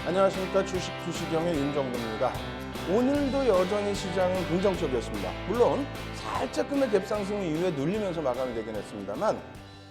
안녕하십니까. 주식 투시경의 윤정근입니다. 오늘도 여전히 시장은 긍정적이었습니다. 물론 살짝 금의 갭상승 이후에 눌리면서 마감이 되긴 했습니다만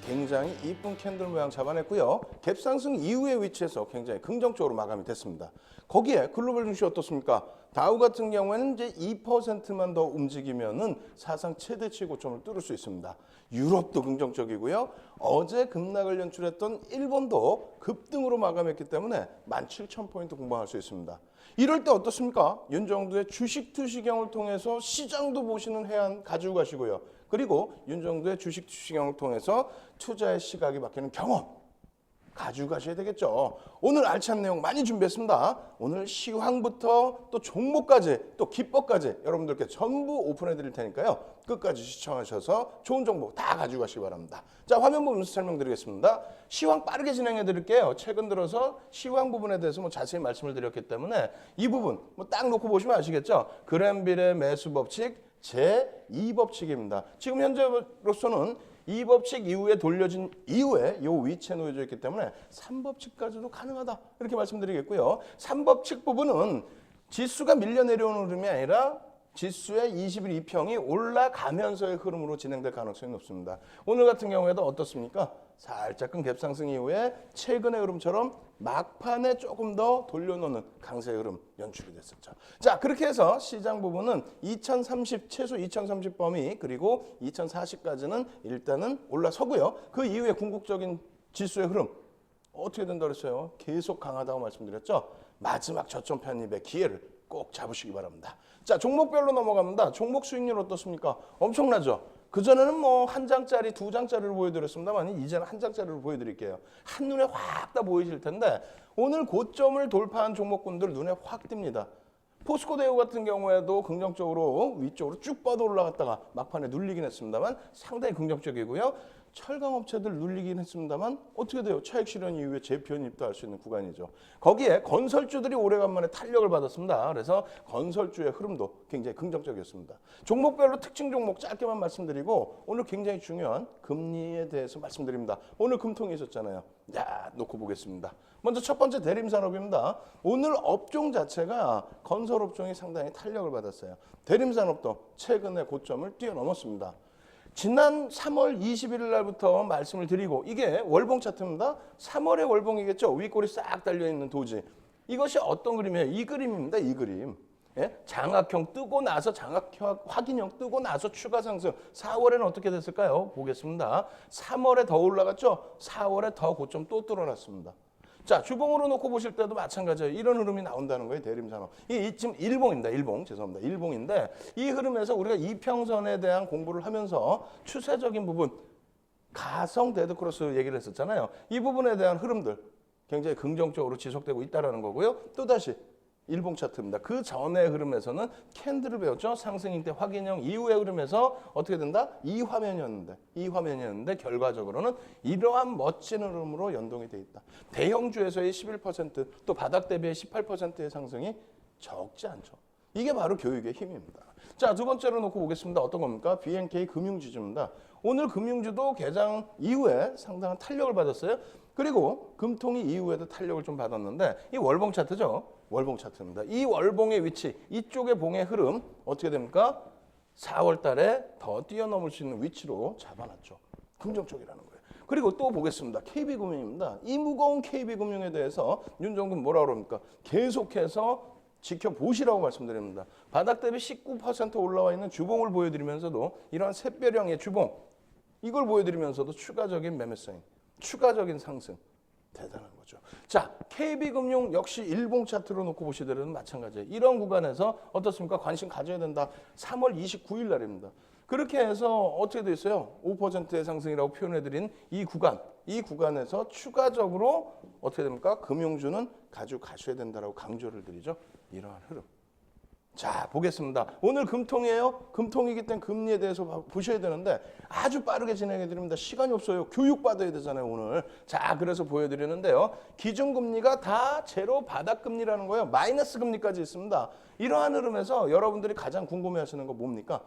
굉장히 이쁜 캔들 모양 잡아냈고요. 갭상승 이후의 위치에서 굉장히 긍정적으로 마감이 됐습니다. 거기에 글로벌 증시 어떻습니까? 다우 같은 경우에는 이제 2%만 더 움직이면은 사상 최대치 고점을 뚫을 수 있습니다. 유럽도 긍정적이고요. 어제 급락을 연출했던 일본도 급등으로 마감했기 때문에 17,000포인트 공방할 수 있습니다. 이럴 때 어떻습니까? 윤정두의 주식 투시경을 통해서 시장도 보시는 해안 가지고 가시고요. 그리고 윤정두의 주식 투시경을 통해서 투자의 시각이 바뀌는 경험 가지고 가셔야 되겠죠. 오늘 알찬 내용 많이 준비했습니다. 오늘 시황부터 또 종목까지 또 기법까지 여러분들께 전부 오픈해 드릴 테니까요. 끝까지 시청하셔서 좋은 정보 다 가지고 가시기 바랍니다. 자, 화면 보면서 설명드리겠습니다. 시황 빠르게 진행해 드릴게요. 최근 들어서 시황 부분에 대해서 자세히 말씀을 드렸기 때문에 이 부분 딱 놓고 보시면 아시겠죠. 그랜빌의 매수 법칙 제2법칙입니다. 지금 현재로서는 이 법칙 이후에 돌려진 이후에 이 위치에 놓여져 있기 때문에 3법칙까지도 가능하다 이렇게 말씀드리겠고요. 3법칙 부분은 지수가 밀려 내려오는 흐름이 아니라 지수의 20일 2평이 올라가면서의 흐름으로 진행될 가능성이 높습니다. 오늘 같은 경우에도 어떻습니까? 살짝은 갭상승 이후에 최근의 흐름처럼 막판에 조금 더 돌려놓는 강세의 흐름 연출이 됐었죠. 자, 그렇게 해서 시장 부분은 2030 최소 2030 범위 그리고 2040까지는 일단은 올라서고요. 그 이후에 궁극적인 지수의 흐름 어떻게 된다 그랬어요? 계속 강하다고 말씀드렸죠. 마지막 저점 편입의 기회를 꼭 잡으시기 바랍니다. 자, 종목별로 넘어갑니다. 종목 수익률 어떻습니까? 엄청나죠? 그전에는 한 장짜리, 두 장짜리를 보여드렸습니다만 이제는 한 장짜리를 보여드릴게요. 한눈에 확 다 보이실 텐데 오늘 고점을 돌파한 종목군들 눈에 확 띕니다. 포스코 대우 같은 경우에도 긍정적으로 위쪽으로 쭉 뻗어 올라갔다가 막판에 눌리긴 했습니다만 상당히 긍정적이고요. 철강업체들 눌리긴 했습니다만 어떻게 돼요? 차익 실현 이후에 재편입도 할 수 있는 구간이죠. 거기에 건설주들이 오래간만에 탄력을 받았습니다. 그래서 건설주의 흐름도 굉장히 긍정적이었습니다. 종목별로 특징 종목 짧게만 말씀드리고 오늘 굉장히 중요한 금리에 대해서 말씀드립니다. 오늘 금통이 있었잖아요. 야, 놓고 보겠습니다. 먼저 첫 번째 대림산업입니다. 오늘 업종 자체가 건설업종이 상당히 탄력을 받았어요. 대림산업도 최근에 고점을 뛰어넘었습니다. 지난 3월 21일 날부터 말씀을 드리고 이게 월봉 차트입니다. 3월의 월봉이겠죠. 윗골이 싹 달려있는 도지. 이것이 어떤 그림이에요? 이 그림입니다. 이 그림. 예? 장악형 뜨고 나서 장악형 확인형 뜨고 나서 추가 상승. 4월에는 어떻게 됐을까요? 보겠습니다. 3월에 더 올라갔죠. 4월에 더 고점 또 뚫어놨습니다. 자, 주봉으로 놓고 보실 때도 마찬가지예요. 이런 흐름이 나온다는 거예요. 대림산업. 이게 지금 일봉입니다. 일봉. 죄송합니다. 일봉인데 이 흐름에서 우리가 이평선에 대한 공부를 하면서 추세적인 부분 가성 데드크로스 얘기를 했었잖아요. 이 부분에 대한 흐름들 굉장히 긍정적으로 지속되고 있다는 거고요. 또다시 일봉 차트입니다. 그 전의 흐름에서는 캔들을 배웠죠. 상승일 때 확인형 이후의 흐름에서 어떻게 된다? 이 화면이었는데 결과적으로는 이러한 멋진 흐름으로 연동이 돼 있다. 대형주에서의 11% 또 바닥 대비의 18%의 상승이 적지 않죠. 이게 바로 교육의 힘입니다. 자, 두 번째로 놓고 보겠습니다. 어떤 겁니까? BNK 금융지주입니다. 오늘 금융주도 개장 이후에 상당한 탄력을 받았어요. 그리고 금통이 이후에도 탄력을 좀 받았는데 이 월봉 차트죠. 월봉 차트입니다. 이 월봉의 위치, 이쪽의 봉의 흐름 어떻게 됩니까? 4월 달에 더 뛰어넘을 수 있는 위치로 잡아놨죠. 긍정적이라는 거예요. 그리고 또 보겠습니다. KB금융입니다. 이 무거운 KB금융에 대해서 윤정근 뭐라 그럽니까? 계속해서 지켜보시라고 말씀드립니다. 바닥 대비 19% 올라와 있는 주봉을 보여드리면서도 이러한 샛별형의 주봉 이걸 보여드리면서도 추가적인 매매 사인, 추가적인 상승 대단한 거죠. 자, KB금융 역시 일봉 차트로 놓고 보시더라도 마찬가지예요. 이런 구간에서 어떻습니까? 관심 가져야 된다. 3월 29일 날입니다. 그렇게 해서 어떻게 돼 있어요? 5%의 상승이라고 표현해드린 이 구간에서 추가적으로 어떻게 됩니까? 금융주는 가지고 가셔야 된다라고 강조를 드리죠. 이러한 흐름. 자, 보겠습니다. 오늘 금통이에요. 금통이기 때문에 금리에 대해서 보셔야 되는데 아주 빠르게 진행해 드립니다. 시간이 없어요. 교육받아야 되잖아요, 오늘. 자, 그래서 보여드리는데요. 기준금리가 다 제로 바닥금리라는 거예요. 마이너스 금리까지 있습니다. 이러한 흐름에서 여러분들이 가장 궁금해하시는 거 뭡니까?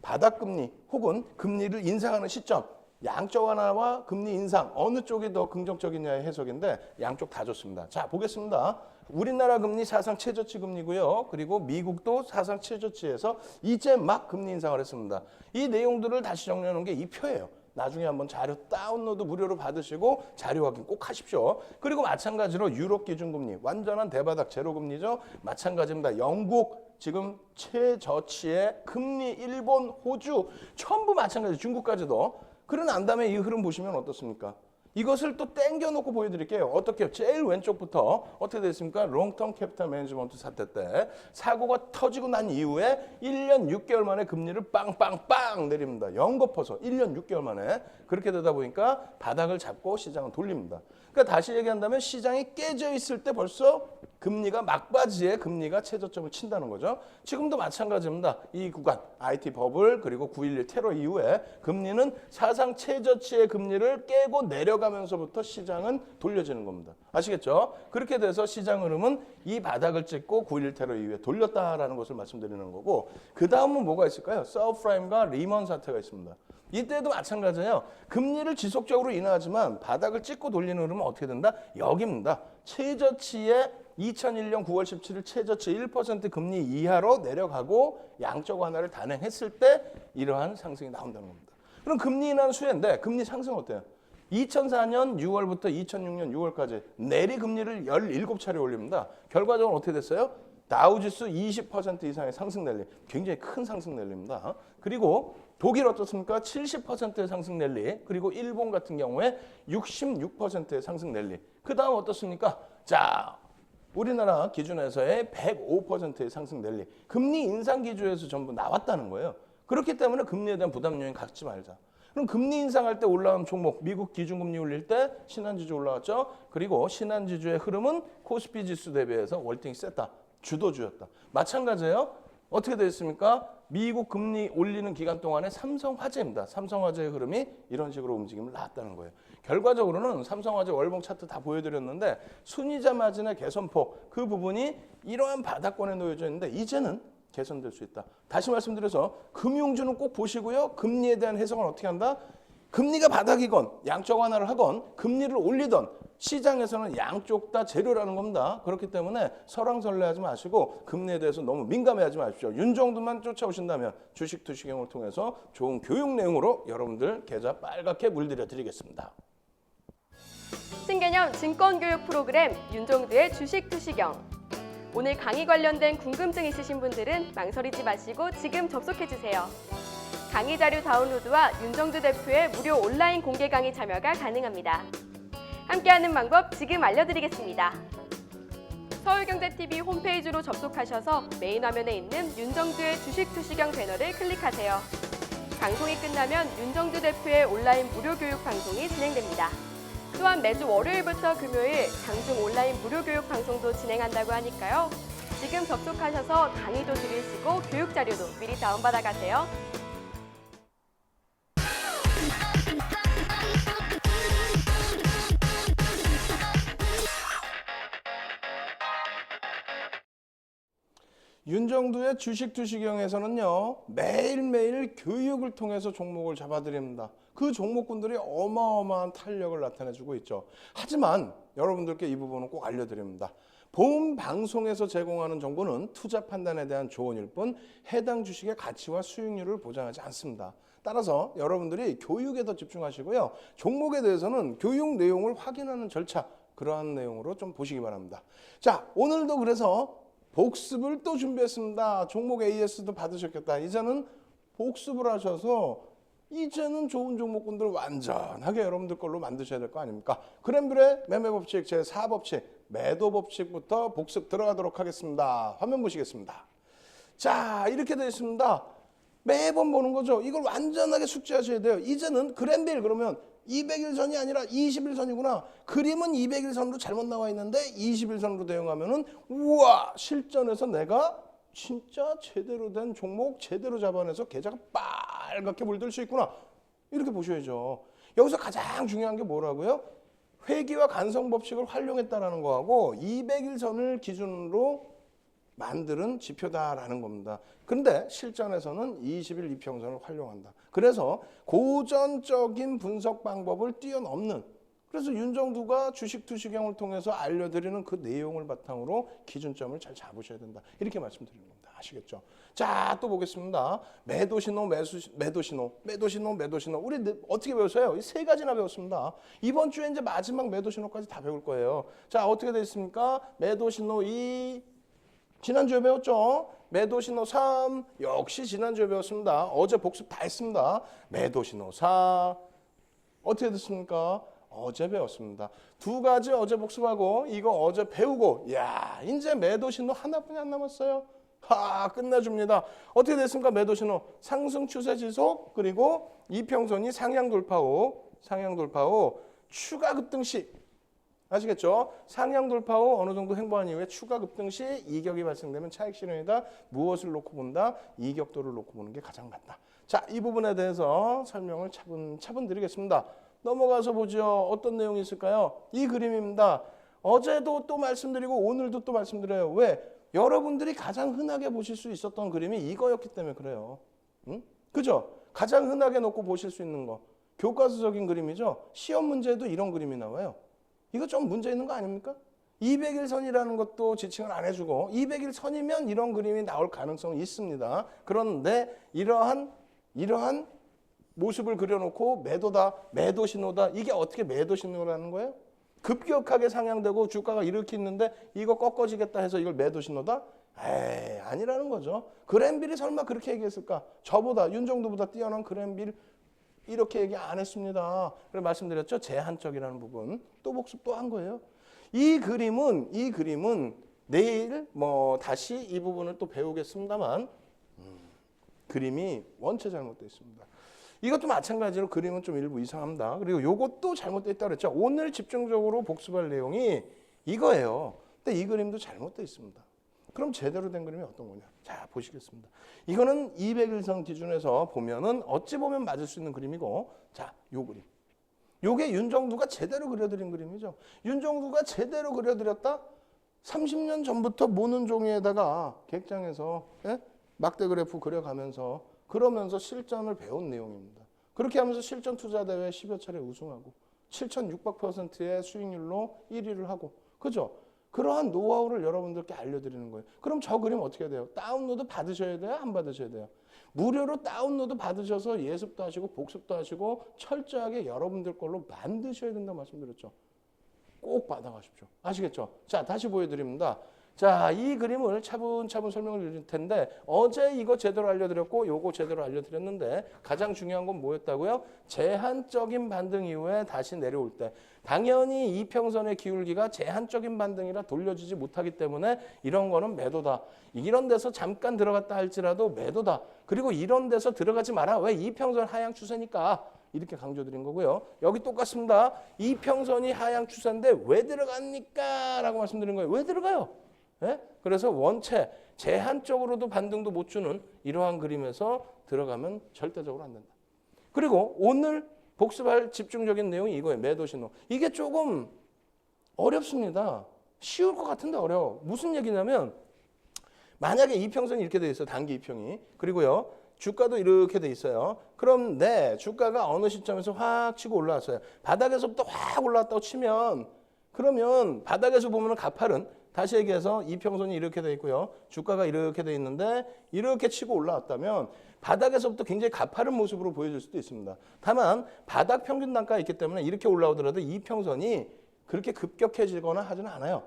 바닥금리 혹은 금리를 인상하는 시점. 양적 완화와 금리 인상 어느 쪽이 더 긍정적이냐의 해석인데 양쪽 다 좋습니다. 자, 보겠습니다. 우리나라 금리 사상 최저치 금리고요. 그리고 미국도 사상 최저치에서 이제 막 금리 인상을 했습니다. 이 내용들을 다시 정리해 놓은 게 이 표예요. 나중에 한번 자료 다운로드 무료로 받으시고 자료 확인 꼭 하십시오. 그리고 마찬가지로 유럽 기준금리 완전한 대바닥 제로금리죠. 마찬가지입니다. 영국 지금 최저치의 금리, 일본, 호주 전부 마찬가지, 중국까지도. 그런 난 다음에 이 흐름 보시면 어떻습니까? 이것을 또 땡겨놓고 보여드릴게요. 어떻게? 제일 왼쪽부터 어떻게 됐습니까? 롱텀 캐피탈 매니지먼트 사태 때 사고가 터지고 난 이후에 1년 6개월 만에 금리를 빵빵빵 내립니다. 연거퍼서 1년 6개월 만에. 그렇게 되다 보니까 바닥을 잡고 시장을 돌립니다. 그러니까 다시 얘기한다면 시장이 깨져 있을 때 벌써 금리가 막바지에 금리가 최저점을 친다는 거죠. 지금도 마찬가지입니다. 이 구간 IT 버블 그리고 9.11 테러 이후에 금리는 사상 최저치의 금리를 깨고 내려가면서부터 시장은 돌려지는 겁니다. 아시겠죠? 그렇게 돼서 시장 흐름은 이 바닥을 찍고 9.11 테러 이후에 돌렸다라는 것을 말씀드리는 거고, 그 다음은 뭐가 있을까요? 서브프라임과 리먼 사태가 있습니다. 이때도 마찬가지예요. 금리를 지속적으로 인하하지만 바닥을 찍고 돌리는 흐름은 어떻게 된다? 여기입니다. 최저치의 2001년 9월 17일 최저치 1% 금리 이하로 내려가고 양적 완화를 단행했을 때 이러한 상승이 나온다는 겁니다. 그럼 금리 인하는 수혜인데 금리 상승 어때요? 2004년 6월부터 2006년 6월까지 내리 금리를 17차례 올립니다. 결과적으로 어떻게 됐어요? 다우지수 20% 이상의 상승 랠리, 굉장히 큰 상승 랠리입니다. 그리고 독일 어떻습니까? 70%의 상승 랠리, 그리고 일본 같은 경우에 66%의 상승 랠리. 그 다음 어떻습니까? 자, 우리나라 기준에서의 105%의 상승 랠리. 금리 인상 기조에서 전부 나왔다는 거예요. 그렇기 때문에 금리에 대한 부담 요인 갖지 말자. 그럼 금리 인상할 때 올라온 종목, 미국 기준금리 올릴 때 신한지주 올라왔죠. 그리고 신한지주의 흐름은 코스피 지수 대비해서 월등히 셌다. 주도주였다. 마찬가지예요. 어떻게 되었습니까? 미국 금리 올리는 기간 동안에 삼성화재입니다. 삼성화재의 흐름이 이런 식으로 움직임을 나왔다는 거예요. 결과적으로는 삼성화재 월봉 차트 다 보여드렸는데 순이자 마진의 개선폭, 그 부분이 이러한 바닥권에 놓여져 있는데 이제는 개선될 수 있다. 다시 말씀드려서 금융주는 꼭 보시고요. 금리에 대한 해석은 어떻게 한다? 금리가 바닥이건 양적 완화를 하건 금리를 올리던 시장에서는 양쪽 다 재료라는 겁니다. 그렇기 때문에 설왕설래하지 마시고 금리에 대해서 너무 민감해하지 마십시오. 윤정도만 쫓아오신다면 주식 투시경을 통해서 좋은 교육 내용으로 여러분들 계좌 빨갛게 물들여 드리겠습니다. 신개념 증권교육 프로그램 윤종두의 주식 투시경. 오늘 강의 관련된 궁금증 있으신 분들은 망설이지 마시고 지금 접속해주세요. 강의 자료 다운로드와 윤정두 대표의 무료 온라인 공개 강의 참여가 가능합니다. 함께하는 방법 지금 알려드리겠습니다. 서울경제TV 홈페이지로 접속하셔서 메인 화면에 있는 윤정두의 주식 투시경 배너를 클릭하세요. 방송이 끝나면 윤정두 대표의 온라인 무료 교육 방송이 진행됩니다. 또한 매주 월요일부터 금요일 장중 온라인 무료 교육 방송도 진행한다고 하니까요. 지금 접속하셔서 강의도 들으시고 교육 자료도 미리 다운받아 가세요. 윤정두의 주식 투시경에서는요, 매일매일 교육을 통해서 종목을 잡아드립니다. 그 종목군들이 어마어마한 탄력을 나타내주고 있죠. 하지만 여러분들께 이 부분은 꼭 알려드립니다. 본 방송에서 제공하는 정보는 투자 판단에 대한 조언일 뿐 해당 주식의 가치와 수익률을 보장하지 않습니다. 따라서 여러분들이 교육에 더 집중하시고요. 종목에 대해서는 교육 내용을 확인하는 절차, 그러한 내용으로 좀 보시기 바랍니다. 자, 오늘도 그래서 복습을 또 준비했습니다. 종목 AS도 받으셨겠다. 이제는 복습을 하셔서 이제는 좋은 종목군들 완전하게 여러분들 걸로 만드셔야 될 거 아닙니까? 그랜블의 매매법칙 제4법칙 매도법칙부터 복습 들어가도록 하겠습니다. 화면 보시겠습니다. 자, 이렇게 되어 있습니다. 매번 보는 거죠. 이걸 완전하게 숙지하셔야 돼요. 이제는 그랜빌 그러면 200일선이 아니라 20일선이구나. 그림은 200일선으로 잘못 나와 있는데 20일선으로 대응하면은 우와, 실전에서 내가 진짜 제대로 된 종목 제대로 잡아내서 계좌가 빨갛게 물들 수 있구나. 이렇게 보셔야죠. 여기서 가장 중요한 게 뭐라고요? 회귀와 간성 법칙을 활용했다라는 거하고 200일선을 기준으로 만드는 지표다라는 겁니다. 그런데 실전에서는 20일 이평선을 활용한다. 그래서 고전적인 분석 방법을 뛰어넘는, 그래서 윤정두가 주식 투시경을 통해서 알려드리는 그 내용을 바탕으로 기준점을 잘 잡으셔야 된다. 이렇게 말씀드리는 겁니다. 아시겠죠? 자, 또 보겠습니다. 매도 신호, 매도 신호, 매도 신호, 매도 신호. 우리 어떻게 배웠어요? 이 세 가지나 배웠습니다. 이번 주에 이제 마지막 매도 신호까지 다 배울 거예요. 자, 어떻게 되어 있습니까? 매도 신호 2, 지난주에 배웠죠? 매도 신호 3, 역시 지난주에 배웠습니다. 어제 복습 다 했습니다. 매도 신호 4, 어떻게 됐습니까? 어제 배웠습니다. 두 가지 어제 복습하고 이거 어제 배우고, 야, 이제 매도 신호 하나뿐이 안 남았어요. 끝내줍니다. 어떻게 됐습니까? 매도 신호 상승 추세 지속, 그리고 이평선이 상향 돌파 후 추가 급등 시, 아시겠죠? 상향 돌파 후 어느 정도 행보한 이후에 추가 급등 시 이격이 발생되면 차익 실현이다. 무엇을 놓고 본다? 이격도를 놓고 보는 게 가장 맞다. 자, 이 부분에 대해서 설명을 차분 드리겠습니다. 넘어가서 보죠. 어떤 내용이 있을까요? 이 그림입니다. 어제도 또 말씀드리고 오늘도 또 말씀드려요. 왜? 여러분들이 가장 흔하게 보실 수 있었던 그림이 이거였기 때문에 그래요. 응? 그죠? 가장 흔하게 놓고 보실 수 있는 거. 교과서적인 그림이죠. 시험 문제에도 이런 그림이 나와요. 이거 좀 문제 있는 거 아닙니까? 200일 선이라는 것도 지칭을 안 해주고 200일 선이면 이런 그림이 나올 가능성이 있습니다. 그런데 이러한 모습을 그려놓고 매도다, 매도 신호다. 이게 어떻게 매도 신호라는 거예요? 급격하게 상향되고 주가가 이렇게 있는데 이거 꺾어지겠다 해서 이걸 매도 신호다? 에이, 아니라는 거죠. 그랜빌이 설마 그렇게 얘기했을까? 저보다, 윤정두보다 뛰어난 그랜빌 이렇게 얘기 안 했습니다. 그래서 말씀드렸죠. 제한적이라는 부분. 또 복습 또 한 거예요. 이 그림은 내일 다시 이 부분을 또 배우겠습니다만 그림이 원체 잘못되어 있습니다. 이것도 마찬가지로 그림은 좀 일부 이상합니다. 그리고 이것도 잘못되어 있다고 그랬죠. 오늘 집중적으로 복습할 내용이 이거예요. 근데 이 그림도 잘못되어 있습니다. 그럼 제대로 된 그림이 어떤 거냐? 자, 보시겠습니다. 이거는 200일선 기준에서 보면은 어찌 보면 맞을 수 있는 그림이고, 자, 요 그림. 요게 윤정두가 제대로 그려드린 그림이죠. 윤정두가 제대로 그려드렸다? 30년 전부터 모는 종이에다가 객장에서 막대 그래프 그려가면서 그러면서 실전을 배운 내용입니다. 그렇게 하면서 실전 투자 대회 10여 차례 우승하고 7,600%의 수익률로 1위를 하고, 그죠? 그러한 노하우를 여러분들께 알려드리는 거예요. 그럼 저 그림 어떻게 해야 돼요? 다운로드 받으셔야 돼요? 안 받으셔야 돼요? 무료로 다운로드 받으셔서 예습도 하시고 복습도 하시고 철저하게 여러분들 걸로 만드셔야 된다고 말씀드렸죠. 꼭 받아가십시오. 아시겠죠? 자, 다시 보여드립니다. 자, 이 그림을 차분차분 설명을 드릴 텐데 어제 이거 제대로 알려드렸고 요거 제대로 알려드렸는데 가장 중요한 건 뭐였다고요? 제한적인 반등 이후에 다시 내려올 때 당연히 이평선의 기울기가 제한적인 반등이라 돌려주지 못하기 때문에 이런 거는 매도다. 이런 데서 잠깐 들어갔다 할지라도 매도다. 그리고 이런 데서 들어가지 마라. 왜? 이평선 하향 추세니까. 이렇게 강조드린 거고요. 여기 똑같습니다. 이평선이 하향 추세인데 왜 들어갑니까? 라고 말씀드린 거예요. 왜 들어가요? 예? 그래서 원체 제한적으로도 반등도 못 주는 이러한 그림에서 들어가면 절대적으로 안 된다. 그리고 오늘 복습할 집중적인 내용이 이거예요. 매도 신호. 이게 조금 어렵습니다. 쉬울 것 같은데 어려워. 무슨 얘기냐면 만약에 이평선이 이렇게 돼 있어요. 단기 이평이. 그리고요. 주가도 이렇게 돼 있어요. 그런데 주가가 어느 시점에서 확 치고 올라왔어요. 바닥에서부터 확 올라왔다고 치면 그러면 바닥에서 보면 가팔은 다시 얘기해서 이평선이 이렇게 돼 있고요. 주가가 이렇게 돼 있는데 이렇게 치고 올라왔다면 바닥에서부터 굉장히 가파른 모습으로 보여질 수도 있습니다. 다만 바닥 평균 단가가 있기 때문에 이렇게 올라오더라도 이평선이 그렇게 급격해지거나 하지는 않아요.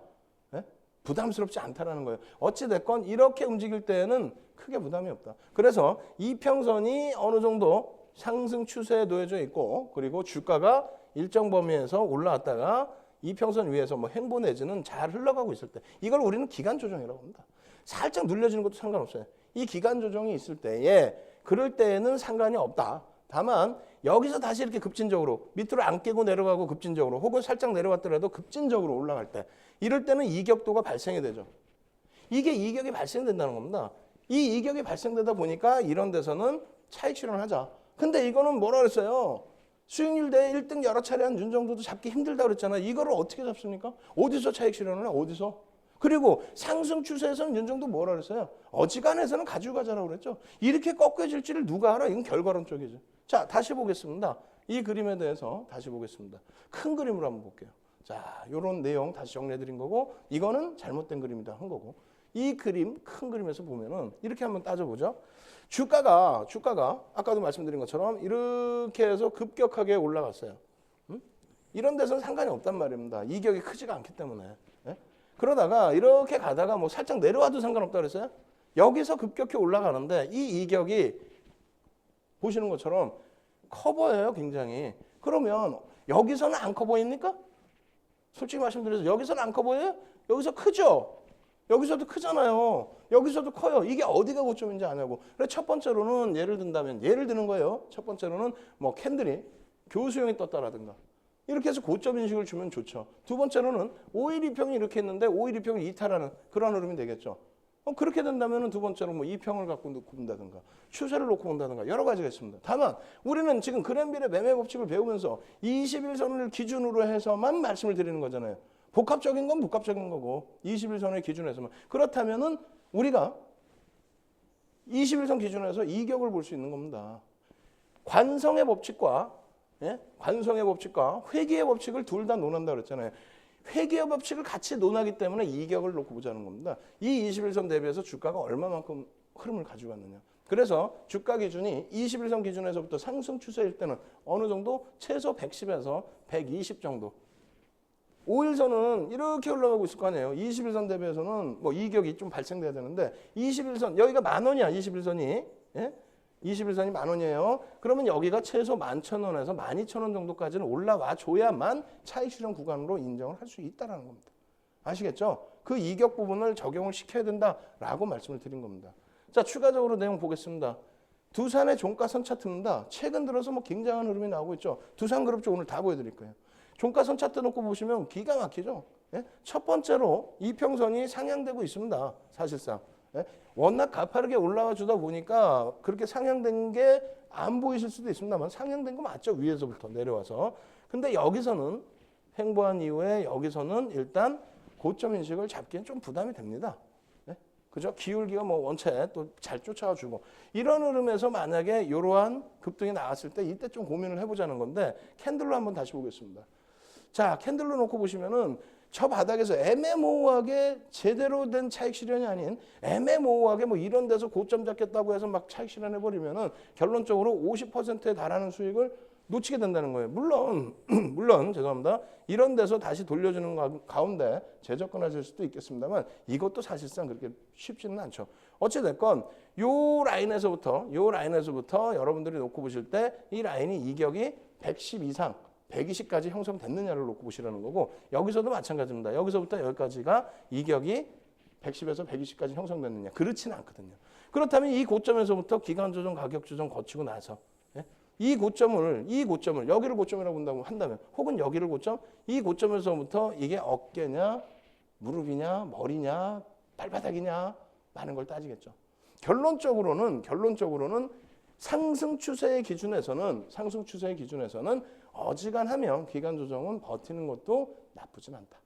네? 부담스럽지 않다라는 거예요. 어찌 됐건 이렇게 움직일 때에는 크게 부담이 없다. 그래서 이평선이 어느 정도 상승 추세에 놓여져 있고 그리고 주가가 일정 범위에서 올라왔다가 이평선 위에서 횡보 내지는 잘 흘러가고 있을 때 이걸 우리는 기간 조정이라고 합니다. 살짝 눌려지는 것도 상관없어요. 이 기간 조정이 있을 때에 그럴 때에는 상관이 없다. 다만 여기서 다시 이렇게 급진적으로 밑으로 안 깨고 내려가고 급진적으로 혹은 살짝 내려왔더라도 급진적으로 올라갈 때 이럴 때는 이격도가 발생이 되죠. 이게 이격이 발생된다는 겁니다. 이 이격이 발생되다 보니까 이런 데서는 차익 실현하자. 근데 이거는 뭐라 그랬어요? 수익률 대 1등 여러 차례 한 윤정두도 잡기 힘들다고 그랬잖아요. 이거를 어떻게 잡습니까? 어디서 차익 실현을 해? 어디서? 그리고 상승 추세에서는 윤정도 뭐라 그랬어요? 어지간해서는 가지고 가자라고 그랬죠. 이렇게 꺾여질지를 누가 알아? 이건 결과론적이죠. 자, 다시 보겠습니다. 이 그림에 대해서 다시 보겠습니다. 큰 그림으로 한번 볼게요. 자, 요런 내용 다시 정리해드린 거고, 이거는 잘못된 그림이다 한 거고, 이 그림, 큰 그림에서 보면은 이렇게 한번 따져보죠. 주가가 아까도 말씀드린 것처럼 이렇게 해서 급격하게 올라갔어요. 이런 데서는 상관이 없단 말입니다. 이격이 크지가 않기 때문에. 예? 그러다가 이렇게 가다가 뭐 살짝 내려와도 상관없다 그랬어요. 여기서 급격히 올라가는데 이 이격이 보시는 것처럼 커 보여요, 굉장히. 그러면 여기서는 안 커 보입니까? 솔직히 말씀드려서 여기서는 안 커 보여요? 여기서 크죠? 여기서도 크잖아요. 여기서도 커요. 이게 어디가 고점인지 아냐고. 그래서 첫 번째로는 예를 드는 거예요. 첫 번째로는 뭐 캔들이 교수형이 떴다라든가. 이렇게 해서 고점 인식을 주면 좋죠. 두 번째로는 5일 2평이 이렇게 했는데 5일 2평을 이탈하는 그런 흐름이 되겠죠. 그렇게 된다면 두 번째로 뭐 2평을 갖고 본다든가 추세를 놓고 본다든가 여러 가지가 있습니다. 다만 우리는 지금 그랜빌의 매매 법칙을 배우면서 21선을 기준으로 해서만 말씀을 드리는 거잖아요. 복합적인 건 복합적인 거고 21선을 기준에서만. 그렇다면은 우리가 21선 기준에서 이격을 볼 수 있는 겁니다. 관성의 법칙과 관성의 법칙과 회귀의 법칙을 둘 다 논한다 그랬잖아요. 회귀의 법칙을 같이 논하기 때문에 이격을 놓고 보자는 겁니다. 이 21선 대비해서 주가가 얼마만큼 흐름을 가지고 왔느냐. 그래서 주가 기준이 21선 기준에서부터 상승 추세일 때는 어느 정도 최소 110에서 120 정도. 5일선은 이렇게 올라가고 있을 거 아니에요. 21선 대비해서는 뭐 이격이 좀 발생돼야 되는데 21선 여기가 10,000원이야. 21선이. 예? 21선이 10,000원이에요. 그러면 여기가 최소 11,000원에서 12,000원 정도까지는 올라와 줘야만 차익 실현 구간으로 인정을 할 수 있다는 겁니다. 아시겠죠? 그 이격 부분을 적용을 시켜야 된다라고 말씀을 드린 겁니다. 자, 추가적으로 내용 보겠습니다. 두산의 종가선 차트입니다. 최근 들어서 뭐 굉장한 흐름이 나오고 있죠. 두산그룹 쪽 오늘 다 보여드릴 거예요. 종가선 차트 놓고 보시면 기가 막히죠. 예? 첫 번째로 이평선이 상향되고 있습니다. 사실상. 예? 워낙 가파르게 올라와 주다 보니까 그렇게 상향된 게 안 보이실 수도 있습니다만 상향된 거 맞죠? 위에서부터 내려와서. 근데 여기서는 횡보한 이후에 여기서는 일단 고점 인식을 잡기엔 좀 부담이 됩니다. 예? 그죠? 기울기가 뭐 원체 또 잘 쫓아와 주고 이런 흐름에서 만약에 이러한 급등이 나왔을 때 이때 좀 고민을 해보자는 건데 캔들로 한번 다시 보겠습니다. 자, 캔들로 놓고 보시면은 저 바닥에서 애매모호하게 제대로 된 차익 실현이 아닌 애매모호하게 뭐 이런 데서 고점 잡겠다고 해서 막 차익 실현해버리면은 결론적으로 50%에 달하는 수익을 놓치게 된다는 거예요. 물론 죄송합니다. 이런 데서 다시 돌려주는 가운데 재접근하실 수도 있겠습니다만 이것도 사실상 그렇게 쉽지는 않죠. 어찌됐건 요 라인에서부터 여러분들이 놓고 보실 때 이 라인이 이격이 110 이상 120까지 형성됐느냐를 놓고 보시라는 거고 여기서도 마찬가지입니다. 여기서부터 여기까지가 이격이 110에서 120까지 형성됐느냐. 그렇지는 않거든요. 그렇다면 이 고점에서부터 기간 조정, 가격 조정 거치고 나서 이 고점을 여기를 고점이라고 본다고 한다면 혹은 여기를 고점, 이 고점에서부터 이게 어깨냐, 무릎이냐, 머리냐, 발바닥이냐 많은 걸 따지겠죠. 결론적으로는 상승 추세의 기준에서는 어지간하면 기간 조정은 버티는 것도 나쁘진 않다.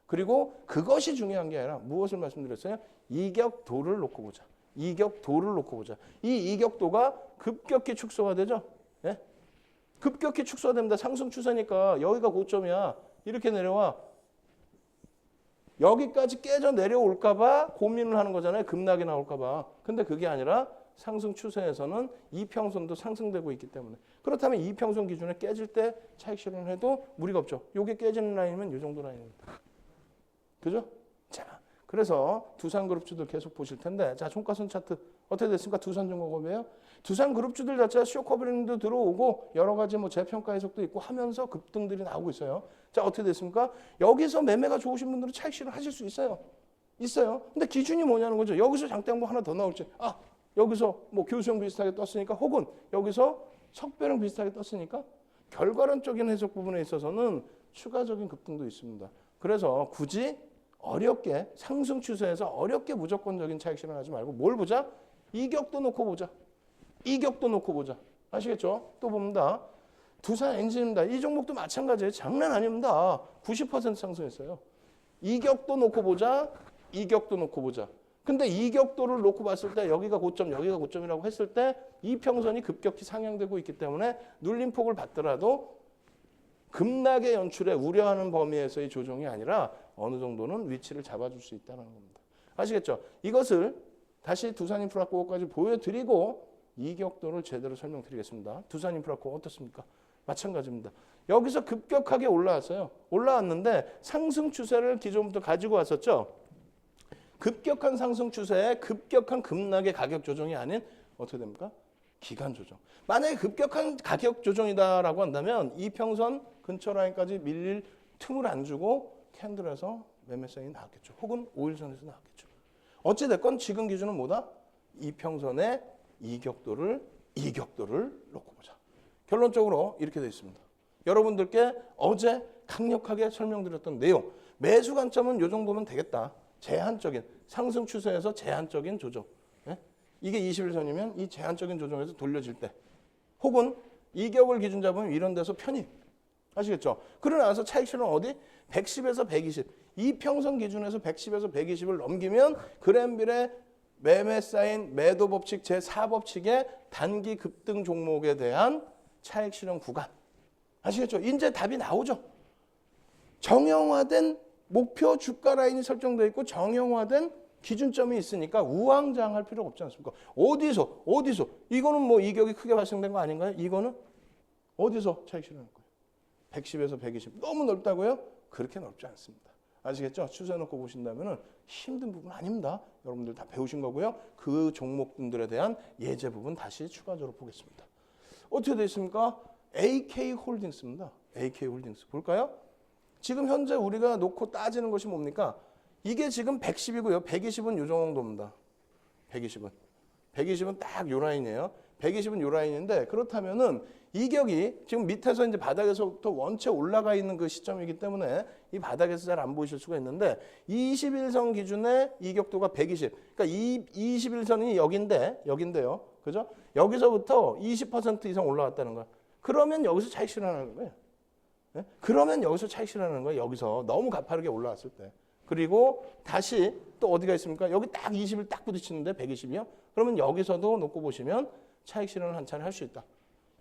그리고 그것이 중요한 게 아니라 무엇을 말씀드렸어요? 이격도를 놓고 보자. 이 이격도가 급격히 축소가 되죠. 예? 급격히 축소가 됩니다. 상승 추세니까 여기가 고점이야. 이렇게 내려와. 여기까지 깨져 내려올까 봐 고민을 하는 거잖아요. 급락이 나올까 봐. 근데 그게 아니라 상승 추세에서는 이평선도 상승되고 있기 때문에 그렇다면 이평선 기준에 깨질 때 차익 실현을 해도 무리가 없죠. 이게 깨지는 라인이면 이 정도 라인입니다. 그죠? 자, 그래서 두산그룹주들 계속 보실 텐데 자, 종가선 차트 어떻게 됐습니까? 두산중공업이에요. 두산그룹주들 자체가 쇼커버링도 들어오고 여러 가지 뭐 재평가 해석도 있고 하면서 급등들이 나오고 있어요. 자, 어떻게 됐습니까? 여기서 매매가 좋으신 분들은 차익 실현 하실 수 있어요. 근데 기준이 뭐냐는 거죠. 여기서 장대 항목 하나 더 나올지 여기서 뭐 교수형 비슷하게 떴으니까 혹은 여기서 석배령 비슷하게 떴으니까 결과론적인 해석 부분에 있어서는 추가적인 급등도 있습니다. 그래서 굳이 어렵게 상승 추세에서 어렵게 무조건적인 차익 실현하지 말고 뭘 보자? 이격도 놓고 보자. 아시겠죠? 또 봅니다. 두산 엔진입니다. 이 종목도 마찬가지예요. 장난 아닙니다. 90% 상승했어요. 이격도 놓고 보자. 이격도 놓고 보자. 근데 이격도를 놓고 봤을 때 여기가 고점, 여기가 고점이라고 했을 때 이평선이 급격히 상향되고 있기 때문에 눌림폭을 받더라도 급락의 연출에 우려하는 범위에서의 조정이 아니라 어느 정도는 위치를 잡아줄 수 있다는 겁니다. 아시겠죠? 이것을 다시 두산인프라코어까지 보여드리고 이격도를 제대로 설명드리겠습니다. 두산인프라코어 어떻습니까? 마찬가지입니다. 여기서 급격하게 올라왔어요. 올라왔는데 상승 추세를 기존부터 가지고 왔었죠. 급격한 상승 추세에 급격한 급락의 가격 조정이 아닌 어떻게 됩니까? 기간 조정. 만약에 급격한 가격 조정이다라고 한다면 이평선 근처 라인까지 밀릴 틈을 안 주고 캔들에서 매매 사인이 나왔겠죠. 혹은 5일선에서 나왔겠죠. 어찌됐건 지금 기준은 뭐다? 이평선의 이격도를 놓고 보자. 결론적으로 이렇게 되어 있습니다. 여러분들께 어제 강력하게 설명드렸던 내용. 매수 관점은 이 정도면 되겠다. 제한적인 상승 추세에서 제한적인 조정. 이게 21선이면 이 제한적인 조정에서 돌려질 때 혹은 이격을 기준 잡으면 이런 데서 편입. 아시겠죠? 그러고 나서 차익실은 어디? 110에서 120. 이평선 기준에서 110에서 120을 넘기면 그랜빌의 매매 사인 매도 법칙 제4법칙의 단기 급등 종목에 대한 차익 실현 구간. 아시겠죠? 이제 답이 나오죠. 정형화된 목표 주가 라인이 설정되어 있고 정형화된 기준점이 있으니까 우왕좌왕할 필요가 없지 않습니까? 어디서? 이거는 뭐 이격이 크게 발생된 거 아닌가요? 이거는 어디서 차익 실현할 거예요? 110에서 120. 너무 넓다고요? 그렇게 넓지 않습니다. 아시겠죠? 추세 놓고 보신다면 힘든 부분 아닙니다. 여러분들 다 배우신 거고요. 그 종목들에 대한 예제 부분 다시 추가적으로 보겠습니다. 어떻게 되어 있습니까? AK홀딩스입니다. AK홀딩스. 볼까요? 지금 현재 우리가 놓고 따지는 것이 뭡니까? 이게 지금 110이고요. 120은 이 정도입니다. 120은 딱 요 라인이에요. 120은 요 라인인데 그렇다면은 이격이 지금 밑에서 이제 바닥에서부터 원체 올라가 있는 그 시점이기 때문에 이 바닥에서 잘 안 보이실 수가 있는데 21선 기준의 이격도가 120. 그러니까 이 21선이 여긴데요. 그죠? 여기서부터 20% 이상 올라왔다는 거야. 그러면 여기서 차익 실현하는 거예요. 네? 그러면 여기서 차익 실현하는 거예요. 여기서 너무 가파르게 올라왔을 때. 그리고 다시 또 어디가 있습니까? 여기 딱 20을 딱 부딪히는데 120이요? 그러면 여기서도 놓고 보시면 차익 실현을 한 차례 할 수 있다.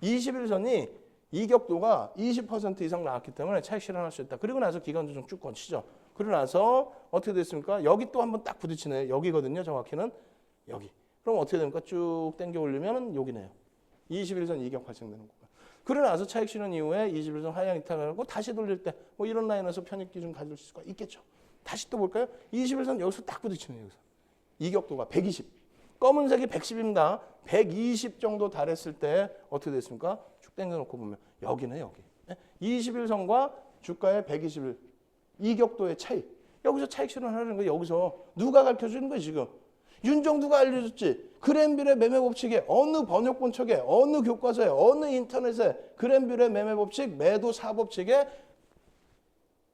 21선이 이격도가 20% 이상 나왔기 때문에 차익 실현할 수 있다. 그리고 나서 기간 조정 쭉 거치죠. 그러고 나서 어떻게 됐습니까? 여기 또 한번 딱 부딪히네요. 여기거든요. 정확히는 여기. 그럼 어떻게 됩니까? 쭉 당겨 올리면 여기네요. 21선 이격 발생되는 거고요. 그러고 나서 차익 실현 이후에 21선 하향 이탈하고 다시 돌릴 때 뭐 이런 라인에서 편입 기준 가질 수가 있겠죠. 다시 또 볼까요? 21선 여기서 딱 부딪히네요. 여기서. 이격도가 120. 검은색이 110입니다. 120 정도 달했을 때 어떻게 됐습니까? 쭉 당겨놓고 보면 여기네 여기. 21선과 주가의 121 이격도의 차이. 여기서 차익 실현하는 거예요. 여기서 누가 가르쳐주는 거예요 지금? 윤정두가 알려줬지. 그랜빌의 매매 법칙에 어느 번역본 책에 어느 교과서에 어느 인터넷에 그랜빌의 매매 법칙 매도 4법칙에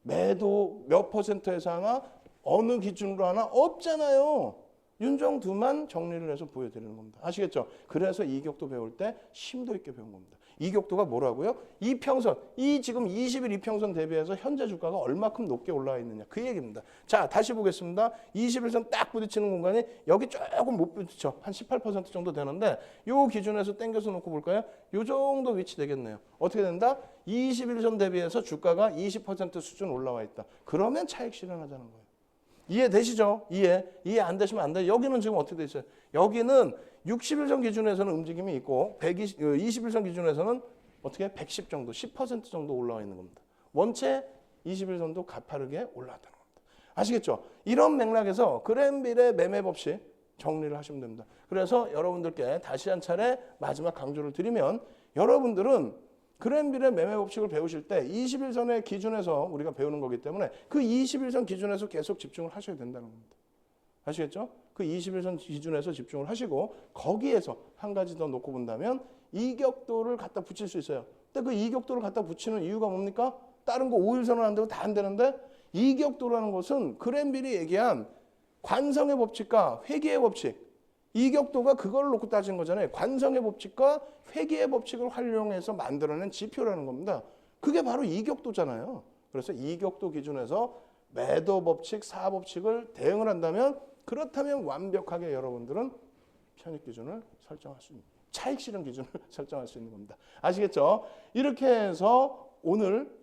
매도 몇 %에서 하나 어느 기준으로 하나 없잖아요. 윤정두만 정리를 해서 보여드리는 겁니다. 아시겠죠? 그래서 이격도 배울 때 심도 있게 배운 겁니다. 이격도가 뭐라고요? 이평선, 이 지금 20일 이평선 대비해서 현재 주가가 얼마큼 높게 올라와 있느냐 그 얘기입니다. 자, 다시 보겠습니다. 21선 딱 부딪히는 공간이 여기 조금 못 부딪혀. 한 18% 정도 되는데 이 기준에서 당겨서 놓고 볼까요? 이 정도 위치 되겠네요. 어떻게 된다? 21선 대비해서 주가가 20% 수준 올라와 있다. 그러면 차익 실현하자는 거예요. 이해되시죠? 이해 안 되시면 안 돼요. 여기는 지금 어떻게 돼 있어요? 여기는 60일선 기준에서는 움직임이 있고 21선 기준에서는 어떻게 110 정도, 10% 정도 올라와 있는 겁니다. 원체 21선도 가파르게 올라왔다는 겁니다. 아시겠죠? 이런 맥락에서 그랜빌의 매매 법칙 정리를 하시면 됩니다. 그래서 여러분들께 다시 한 차례 마지막 강조를 드리면 여러분들은 그랜빌의 매매 법칙을 배우실 때 21선의 기준에서 우리가 배우는 거기 때문에 그 21선 기준에서 계속 집중을 하셔야 된다는 겁니다. 아시겠죠? 그 21선 기준에서 집중을 하시고 거기에서 한 가지 더 놓고 본다면 이격도를 갖다 붙일 수 있어요. 근데 그 이격도를 갖다 붙이는 이유가 뭡니까? 다른 거 5일선은 안 되고 다 안 되는데 이격도라는 것은 그랜빌이 얘기한 관성의 법칙과 회귀의 법칙 이격도가 그걸 놓고 따진 거잖아요. 관성의 법칙과 회귀의 법칙을 활용해서 만들어낸 지표라는 겁니다. 그게 바로 이격도잖아요. 그래서 이격도 기준에서 매도 법칙, 사법칙을 대응을 한다면 그렇다면 완벽하게 여러분들은 편입 기준을 설정할 수 있는 차익 실현 기준을 설정할 수 있는 겁니다. 아시겠죠? 이렇게 해서 오늘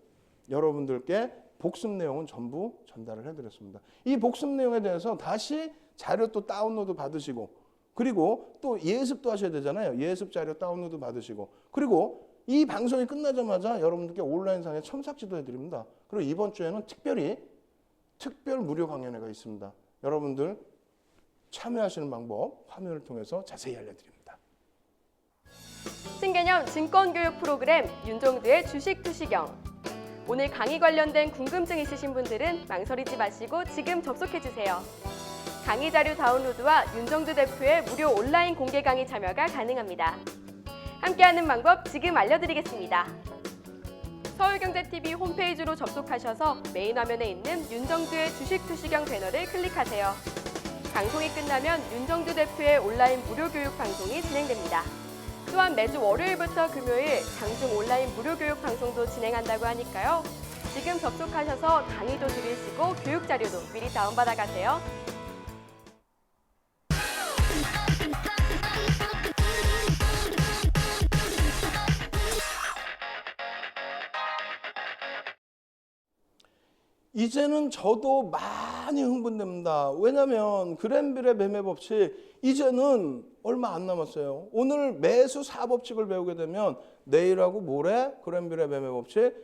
여러분들께 복습 내용은 전부 전달을 해드렸습니다. 이 복습 내용에 대해서 다시 자료 또 다운로드 받으시고 그리고 또 예습도 하셔야 되잖아요. 예습 자료 다운로드 받으시고 그리고 이 방송이 끝나자마자 여러분들께 온라인상에 첨삭지도 해드립니다. 그리고 이번 주에는 특별 무료 강연회가 있습니다. 여러분들 참여하시는 방법 화면을 통해서 자세히 알려드립니다. 신개념 증권교육 프로그램 윤종두의 주식 투시경. 오늘 강의 관련된 궁금증 있으신 분들은 망설이지 마시고 지금 접속해주세요. 강의 자료 다운로드와 윤종두 대표의 무료 온라인 공개 강의 참여가 가능합니다. 함께하는 방법 지금 알려드리겠습니다. 서울경제TV 홈페이지로 접속하셔서 메인 화면에 있는 윤종두의 주식 투시경 배너를 클릭하세요. 방송이 끝나면 윤종두 대표의 온라인 무료 교육 방송이 진행됩니다. 또한 매주 월요일부터 금요일 장중 온라인 무료 교육 방송도 진행한다고 하니까요. 지금 접속하셔서 강의도 들으시고 교육 자료도 미리 다운받아 가세요. 이제는 저도 많이 흥분됩니다. 왜냐하면 그랜빌의 매매 법칙 이제는 얼마 안 남았어요. 오늘 매수 4법칙을 배우게 되면 내일하고 모레 그랜빌의 매매 법칙,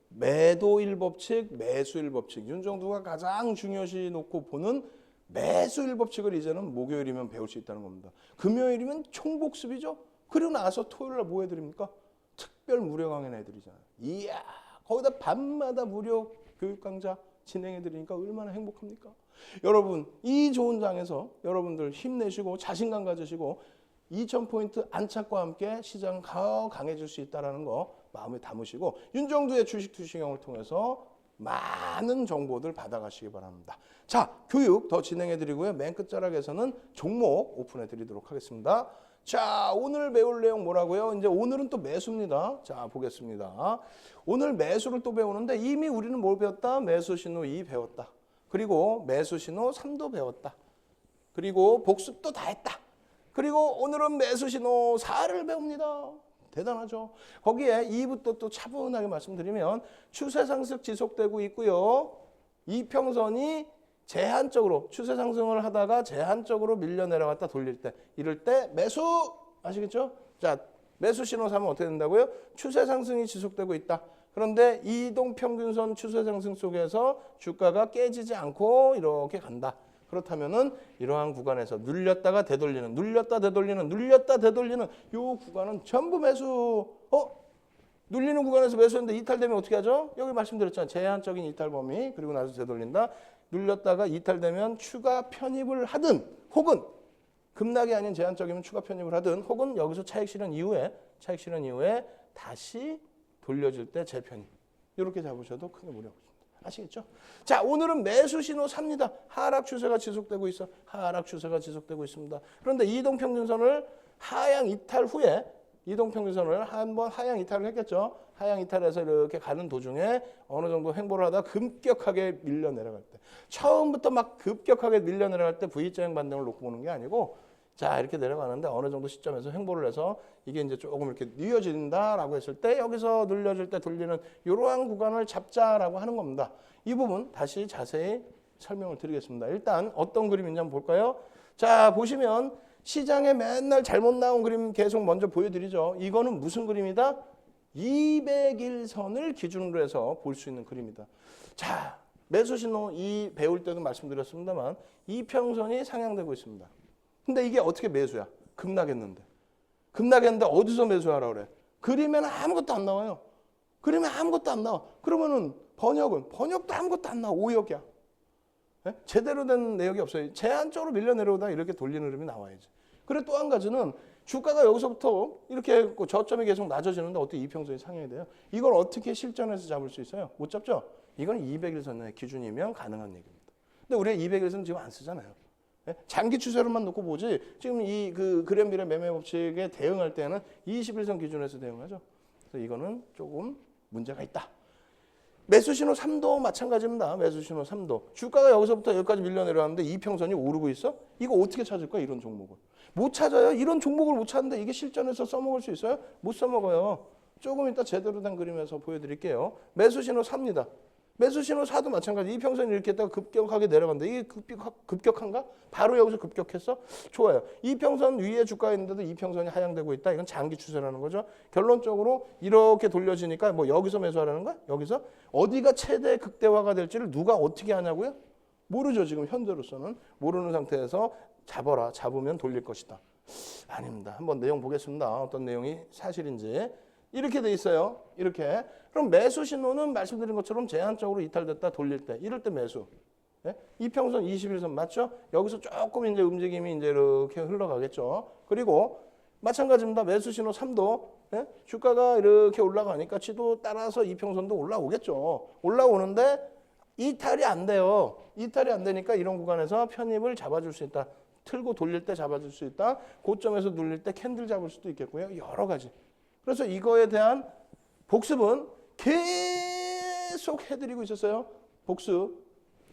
매도 1법칙, 매수 1법칙 윤종두가 가장 중요시 놓고 보는 매수 1법칙을 이제는 목요일이면 배울 수 있다는 겁니다. 금요일이면 총복습이죠. 그리고 나서 토요일날 뭐 해드립니까? 특별 무료 강연 해드리잖아요. 이야 거기다 밤마다 무료 교육 강좌 진행해 드리니까 얼마나 행복합니까? 여러분 이 좋은 장에서 여러분들 힘내시고 자신감 가지시고 2000포인트 안착과 함께 시장 더 강해질 수 있다는 거 마음에 담으시고 윤종두의 주식 투시경을 통해서 많은 정보들 받아가시기 바랍니다. 자, 교육 더 진행해 드리고요. 맨 끝자락에서는 종목 오픈해 드리도록 하겠습니다. 자, 오늘 배울 내용 뭐라고요? 이제 오늘은 또 매수입니다. 자, 보겠습니다. 오늘 매수를 또 배우는데 이미 우리는 뭘 배웠다? 매수 신호 2 배웠다. 그리고 매수 신호 3도 배웠다. 그리고 복습도 다 했다. 그리고 오늘은 매수 신호 4를 배웁니다. 대단하죠? 거기에 2부터 또 차분하게 말씀드리면 추세 상승 지속되고 있고요. 이평선이 제한적으로 추세 상승을 하다가 제한적으로 밀려 내려갔다 돌릴 때 이럴 때 매수 아시겠죠? 자, 매수 신호 3은 어떻게 된다고요? 추세 상승이 지속되고 있다. 그런데 이동 평균선 추세 상승 속에서 주가가 깨지지 않고 이렇게 간다. 그렇다면은 이러한 구간에서 눌렸다가 되돌리는, 눌렸다 되돌리는, 눌렸다 되돌리는 요 구간은 전부 매수. 눌리는 구간에서 매수했는데 이탈되면 어떻게 하죠? 여기 말씀드렸잖아요. 제한적인 이탈 범위 그리고 나서 되돌린다. 눌렸다가 이탈되면 추가 편입을 하든 혹은 급락이 아닌 제한적이면 추가 편입을 하든 혹은 여기서 차익 실현 이후에 다시 돌려줄 때 재편입. 이렇게 잡으셔도 크게 무리 없습니다. 아시겠죠? 자, 오늘은 매수 신호 3입니다. 하락 추세가 지속되고 있어. 하락 추세가 지속되고 있습니다. 그런데 이동평균선을 하향 이탈 후에 이동평균선을 한번 하향 이탈을 했겠죠. 하향 이탈해서 이렇게 가는 도중에 어느 정도 횡보를 하다 급격하게 밀려 내려갈 때 처음부터 막 급격하게 밀려 내려갈 때 V자형 반등을 놓고 보는 게 아니고 자 이렇게 내려가는데 어느 정도 시점에서 횡보를 해서 이게 이제 조금 이렇게 뉘어진다라고 했을 때 여기서 눌려질 때 돌리는 이러한 구간을 잡자라고 하는 겁니다. 이 부분 다시 자세히 설명을 드리겠습니다. 일단 어떤 그림인지 한번 볼까요? 자 보시면 시장에 맨날 잘못 나온 그림 계속 먼저 보여드리죠. 이거는 무슨 그림이다? 200일선을 기준으로 해서 볼 수 있는 그림이다. 자, 매수 신호 이 배울 때도 말씀드렸습니다만 이평선이 상향되고 있습니다. 근데 이게 어떻게 매수야? 급락했는데 어디서 매수하라 그래? 그림에는 아무것도 안 나와요. 그림에 아무것도 안 나와. 그러면은 번역도 아무것도 안 나와. 오역이야. 네? 제대로 된 내역이 없어요. 제한적으로 밀려 내려오다 이렇게 돌리는 흐름이 나와야지. 그리고 또 한 가지는 주가가 여기서부터 이렇게 저점이 계속 낮아지는데 어떻게 이평선이 상향이 돼요? 이걸 어떻게 실전에서 잡을 수 있어요? 못 잡죠? 이건 200일선의 기준이면 가능한 얘기입니다. 근데 우리가 200일선 지금 안 쓰잖아요. 네? 장기 추세로만 놓고 보지 지금 이 그랜빌의 매매 법칙에 대응할 때는 21선 기준에서 대응하죠. 그래서 이거는 조금 문제가 있다. 매수 신호 3도 마찬가지입니다. 매수 신호 3도. 주가가 여기서부터 여기까지 밀려 내려왔는데 이평선이 오르고 있어? 이거 어떻게 찾을 거야, 이런 종목을? 못 찾아요. 이런 종목을 못 찾는데 이게 실전에서 써먹을 수 있어요? 못 써먹어요. 조금 이따 제대로 된 그림에서 보여드릴게요. 매수 신호 4입니다. 매수 신호 4도 마찬가지. 이평선이 이렇게 했다가 급격하게 내려간다. 이게 급격한가? 바로 여기서 급격했어? 좋아요. 이평선 위에 주가가 있는데도 이평선이 하향되고 있다. 이건 장기 추세라는 거죠. 결론적으로 이렇게 돌려지니까 뭐 여기서 매수하라는 거야? 여기서? 어디가 최대 극대화가 될지를 누가 어떻게 하냐고요? 모르죠. 지금 현재로서는. 모르는 상태에서 잡아라. 잡으면 돌릴 것이다. 아닙니다. 한번 내용 보겠습니다. 어떤 내용이 사실인지. 이렇게 돼 있어요. 이렇게. 그럼 매수 신호는 말씀드린 것처럼 제한적으로 이탈됐다 돌릴 때, 이럴 때 매수. 예? 이평선 21선 맞죠? 여기서 조금 이제 움직임이 이제 이렇게 흘러가겠죠. 그리고 마찬가지입니다. 매수 신호 3도. 예? 주가가 이렇게 올라가니까 지도 따라서 이평선도 올라오겠죠. 올라오는데 이탈이 안 돼요. 이탈이 안 되니까 이런 구간에서 편입을 잡아줄 수 있다. 틀고 돌릴 때 잡아줄 수 있다. 고점에서 눌릴 때 캔들 잡을 수도 있겠고요. 여러 가지. 그래서 이거에 대한 복습은 계속 해드리고 있었어요. 복습.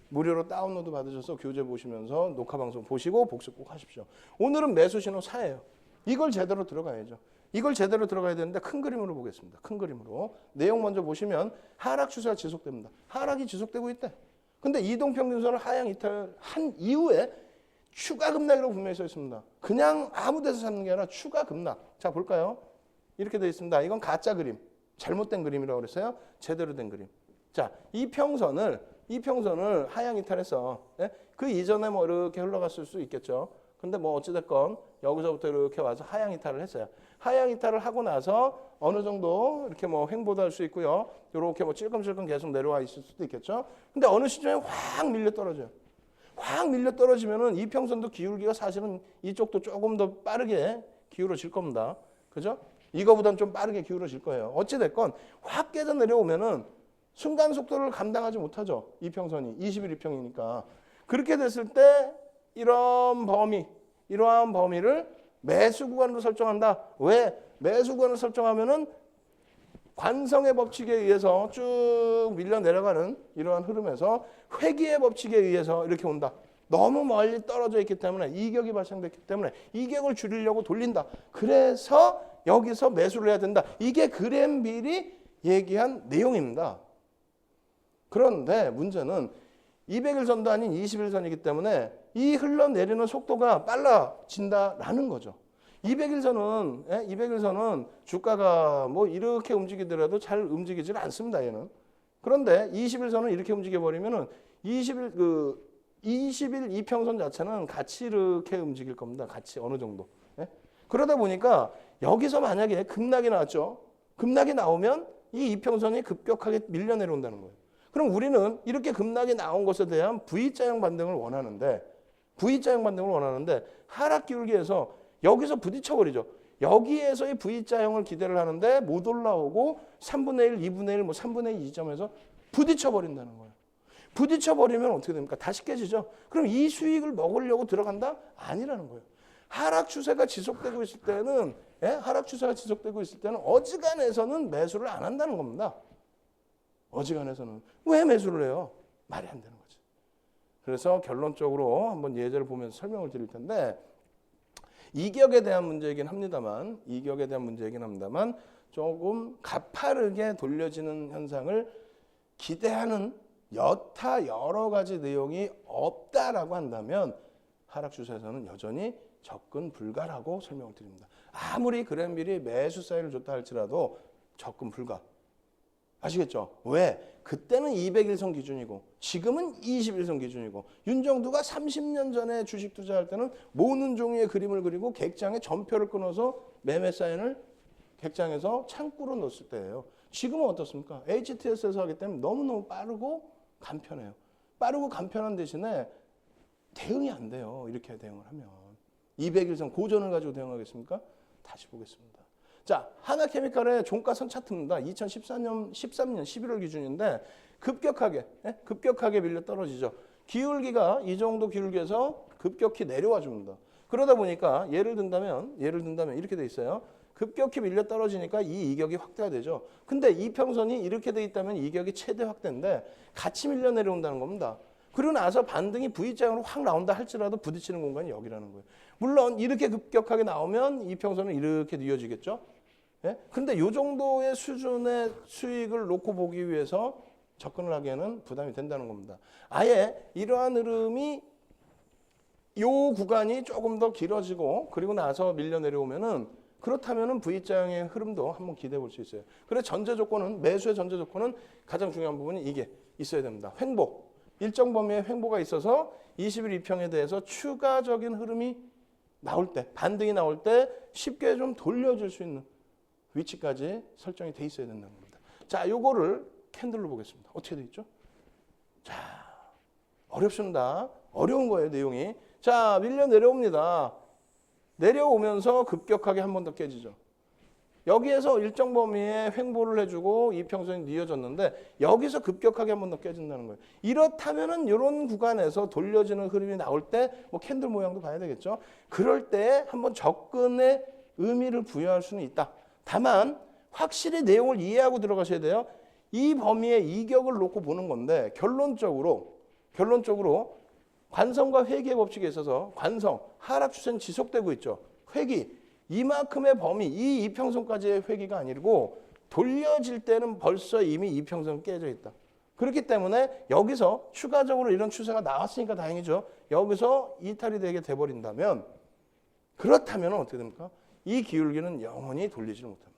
무료로 다운로드 받으셔서 교재 보시면서 녹화 방송 보시고 복습 꼭 하십시오. 오늘은 매수 신호 4예요. 이걸 제대로 들어가야죠. 이걸 제대로 들어가야 되는데 큰 그림으로 보겠습니다. 큰 그림으로. 내용 먼저 보시면 하락 추세가 지속됩니다. 하락이 지속되고 있대. 근데 이동평균선을 하향 이탈한 이후에 추가 급락이라고 분명히 써 있습니다. 그냥 아무 데서 잡는 게 아니라 추가 급락. 자, 볼까요? 이렇게 되어 있습니다. 이건 가짜 그림. 잘못된 그림이라고 그랬어요. 제대로 된 그림. 자, 이평선을 하향 이탈해서, 예? 그 이전에 뭐 이렇게 흘러갔을 수 있겠죠. 근데 뭐 어찌됐건 여기서부터 이렇게 와서 하향 이탈을 했어요. 하향 이탈을 하고 나서 어느 정도 이렇게 뭐 횡보도 할 수 있고요. 이렇게 뭐 찔끔찔끔 계속 내려와 있을 수도 있겠죠. 근데 어느 시점에 확 밀려 떨어져요. 확 밀려 떨어지면은 이평선도 기울기가 사실은 이쪽도 조금 더 빠르게 기울어질 겁니다. 그죠? 이거보다는 좀 빠르게 기울어질 거예요. 어찌됐건 확 깨져 내려오면은 순간 속도를 감당하지 못하죠. 이평선이 21이평이니까. 그렇게 됐을 때 이러한 범위를 매수 구간으로 설정한다. 왜? 매수 구간을 설정하면은 관성의 법칙에 의해서 쭉 밀려 내려가는 이러한 흐름에서 회귀의 법칙에 의해서 이렇게 온다. 너무 멀리 떨어져 있기 때문에 이격이 발생됐기 때문에 이격을 줄이려고 돌린다. 그래서 여기서 매수를 해야 된다. 이게 그랜빌이 얘기한 내용입니다. 그런데 문제는 200일선도 아닌 21선이기 때문에 이 흘러내리는 속도가 빨라진다라는 거죠. 200일선은 주가가 뭐 이렇게 움직이더라도 잘 움직이질 않습니다. 얘는. 그런데 20일선은 이렇게 움직여버리면은 20일 이평선 자체는 같이 이렇게 움직일 겁니다. 같이 어느 정도. 예? 그러다 보니까 여기서 만약에 급락이 나왔죠. 급락이 나오면 이 이평선이 급격하게 밀려 내려온다는 거예요. 그럼 우리는 이렇게 급락이 나온 것에 대한 V자형 반등을 원하는데 하락 기울기에서 여기서 부딪혀버리죠. 여기에서의 V자형을 기대를 하는데 못 올라오고 3분의 1, 2분의 1, 뭐 3분의 2 지점에서 부딪혀버린다는 거예요. 부딪혀버리면 어떻게 됩니까? 다시 깨지죠. 그럼 이 수익을 먹으려고 들어간다? 아니라는 거예요. 하락 추세가 지속되고 있을 때는 어지간해서는 매수를 안 한다는 겁니다. 어지간해서는. 왜 매수를 해요? 말이 안 되는 거죠. 그래서 결론적으로 한번 예제를 보면서 설명을 드릴 텐데 이격에 대한 문제이긴 합니다만 조금 가파르게 돌려지는 현상을 기대하는 여타 여러 가지 내용이 없다라고 한다면 하락 추세에서는 여전히 접근 불가라고 설명을 드립니다. 아무리 그랜빌이 매수 사인을 줬다 할지라도 접근 불가. 아시겠죠? 왜? 그때는 200일선 기준이고 지금은 21선 기준이고 윤정두가 30년 전에 주식 투자할 때는 모는 종이의 그림을 그리고 객장에 전표를 끊어서 매매 사인을 객장에서 창구로 넣었을 때예요. 지금은 어떻습니까? HTS에서 하기 때문에 너무너무 빠르고 간편해요. 빠르고 간편한 대신에 대응이 안 돼요. 이렇게 대응을 하면. 200일선 고전을 가지고 대응하겠습니까? 다시 보겠습니다. 자, 하나케미칼의 종가선 차트입니다. 2013년 11월 기준인데 급격하게 밀려 떨어지죠. 기울기가 이 정도 기울기에서 급격히 내려와 줍니다. 그러다 보니까 예를 든다면 이렇게 돼 있어요. 급격히 밀려 떨어지니까 이 이격이 확대가 되죠. 근데 이평선이 이렇게 돼 있다면 이격이 최대 확대인데 같이 밀려 내려온다는 겁니다. 그리고 나서 반등이 V자형으로 확 나온다 할지라도 부딪히는 공간이 여기라는 거예요. 물론 이렇게 급격하게 나오면 이평선은 이렇게 이어지겠죠. 예? 근데 이 정도의 수준의 수익을 놓고 보기 위해서 접근을 하기에는 부담이 된다는 겁니다. 아예 이러한 흐름이 이 구간이 조금 더 길어지고 그리고 나서 밀려 내려오면은 그렇다면은 V자형의 흐름도 한번 기대해 볼 수 있어요. 그래서 전제 조건은 매수의 전제 조건은 가장 중요한 부분이 이게 있어야 됩니다. 횡보. 일정 범위의 횡보가 있어서 20일 이평에 대해서 추가적인 흐름이 나올 때, 반등이 나올 때 쉽게 좀 돌려줄 수 있는 위치까지 설정이 돼 있어야 된다는 겁니다. 자, 요거를 캔들로 보겠습니다. 어떻게 돼 있죠? 자, 어렵습니다. 어려운 거예요, 내용이. 자, 밀려 내려옵니다. 내려오면서 급격하게 한 번 더 깨지죠. 여기에서 일정 범위의 횡보를 해주고 이평선이 이어졌는데 여기서 급격하게 한 번 더 깨진다는 거예요. 이렇다면은 이런 구간에서 돌려지는 흐름이 나올 때 뭐 캔들 모양도 봐야 되겠죠. 그럴 때 한번 접근의 의미를 부여할 수는 있다. 다만 확실히 내용을 이해하고 들어가셔야 돼요. 이 범위의 이격을 놓고 보는 건데 결론적으로 관성과 회귀의 법칙에 있어서 관성, 하락 추세는 지속되고 있죠. 회귀, 이만큼의 범위, 이 이평선까지의 회귀가 아니고 돌려질 때는 벌써 이미 이평선 깨져 있다. 그렇기 때문에 여기서 추가적으로 이런 추세가 나왔으니까 다행이죠. 여기서 이탈이 되게 돼버린다면 그렇다면 어떻게 됩니까? 이 기울기는 영원히 돌리지를 못합니다.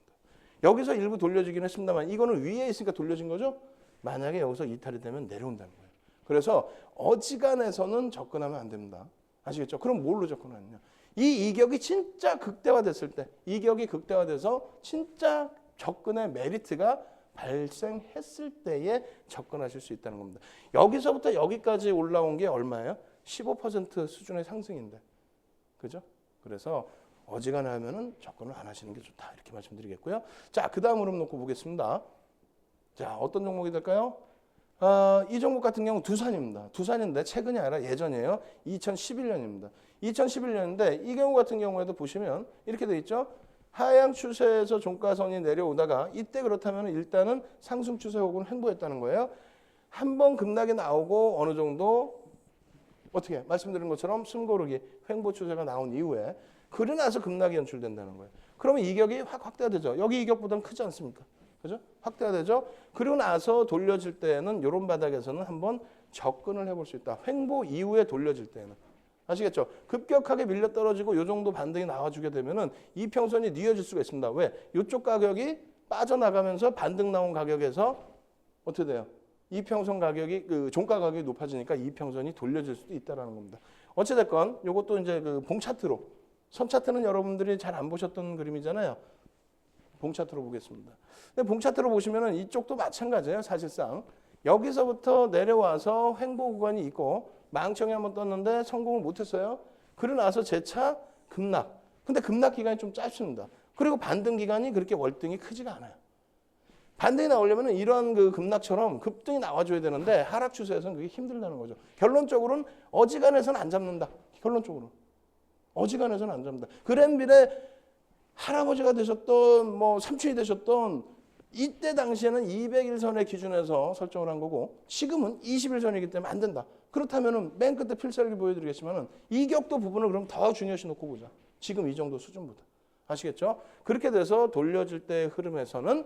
여기서 일부 돌려지긴 했습니다만 이거는 위에 있으니까 돌려진 거죠. 만약에 여기서 이탈이 되면 내려온다는 거예요. 그래서 어지간해서는 접근하면 안 됩니다. 아시겠죠? 그럼 뭘로 접근하느냐? 이 이격이 진짜 극대화됐을 때, 이격이 극대화돼서 진짜 접근의 메리트가 발생했을 때에 접근하실 수 있다는 겁니다. 여기서부터 여기까지 올라온 게 얼마예요? 15% 수준의 상승인데. 그죠? 그래서 어지간해 하면은 접근을 안 하시는 게 좋다. 이렇게 말씀드리겠고요. 자, 그 다음 흐름 놓고 보겠습니다. 자, 어떤 종목이 될까요? 이 종목 같은 경우 두산입니다. 두산인데 최근이 아니라 예전이에요. 2011년입니다. 2011년인데 이 경우 같은 경우에도 보시면 이렇게 돼 있죠. 하향 추세에서 종가선이 내려오다가 이때 그렇다면 일단은 상승 추세 혹은 횡보했다는 거예요. 한번 급락이 나오고 어느 정도 어떻게 말씀드린 것처럼 숨고르기 횡보 추세가 나온 이후에 그러고 나서 급락이 연출된다는 거예요. 그러면 이격이 확 확대되죠. 여기 이격보다는 크지 않습니까? 그죠? 확대가 되죠. 그리고 나서 돌려질 때는 이런 바닥에서는 한번 접근을 해볼 수 있다. 횡보 이후에 돌려질 때는. 아시겠죠? 급격하게 밀려 떨어지고 이 정도 반등이 나와주게 되면은 이평선이 뉘어질 수가 있습니다. 왜? 이쪽 가격이 빠져나가면서 반등 나온 가격에서 어떻게 돼요? 이평선 가격이 그 종가 가격이 높아지니까 이평선이 돌려질 수도 있다라는 겁니다. 어찌됐건 이것도 이제 그 봉 차트로 선 차트는 여러분들이 잘 안 보셨던 그림이잖아요. 봉 차트로 보겠습니다. 근데 봉 차트로 보시면은 이쪽도 마찬가지예요. 사실상 여기서부터 내려와서 횡보 구간이 있고 망청이 한번 떴는데 성공을 못했어요. 그러고 나서 재차 급락. 근데 급락 기간이 좀 짧습니다. 그리고 반등 기간이 그렇게 월등히 크지가 않아요. 반등이 나오려면 이런 그 급락처럼 급등이 나와줘야 되는데 하락 추세에서는 그게 힘들다는 거죠. 결론적으로는 어지간해서는 안 잡는다. 결론적으로 어지간해서는 안 잡는다. 그랜빌에 할아버지가 되셨던 뭐 삼촌이 되셨던 이때 당시에는 200일선의 기준에서 설정을 한 거고 지금은 20일선이기 때문에 안 된다. 그렇다면은 맨 끝에 필살기 보여드리겠지만은 이격도 부분을 그럼 더 중요시 놓고 보자. 지금 이 정도 수준보다. 아시겠죠? 그렇게 돼서 돌려질 때 흐름에서는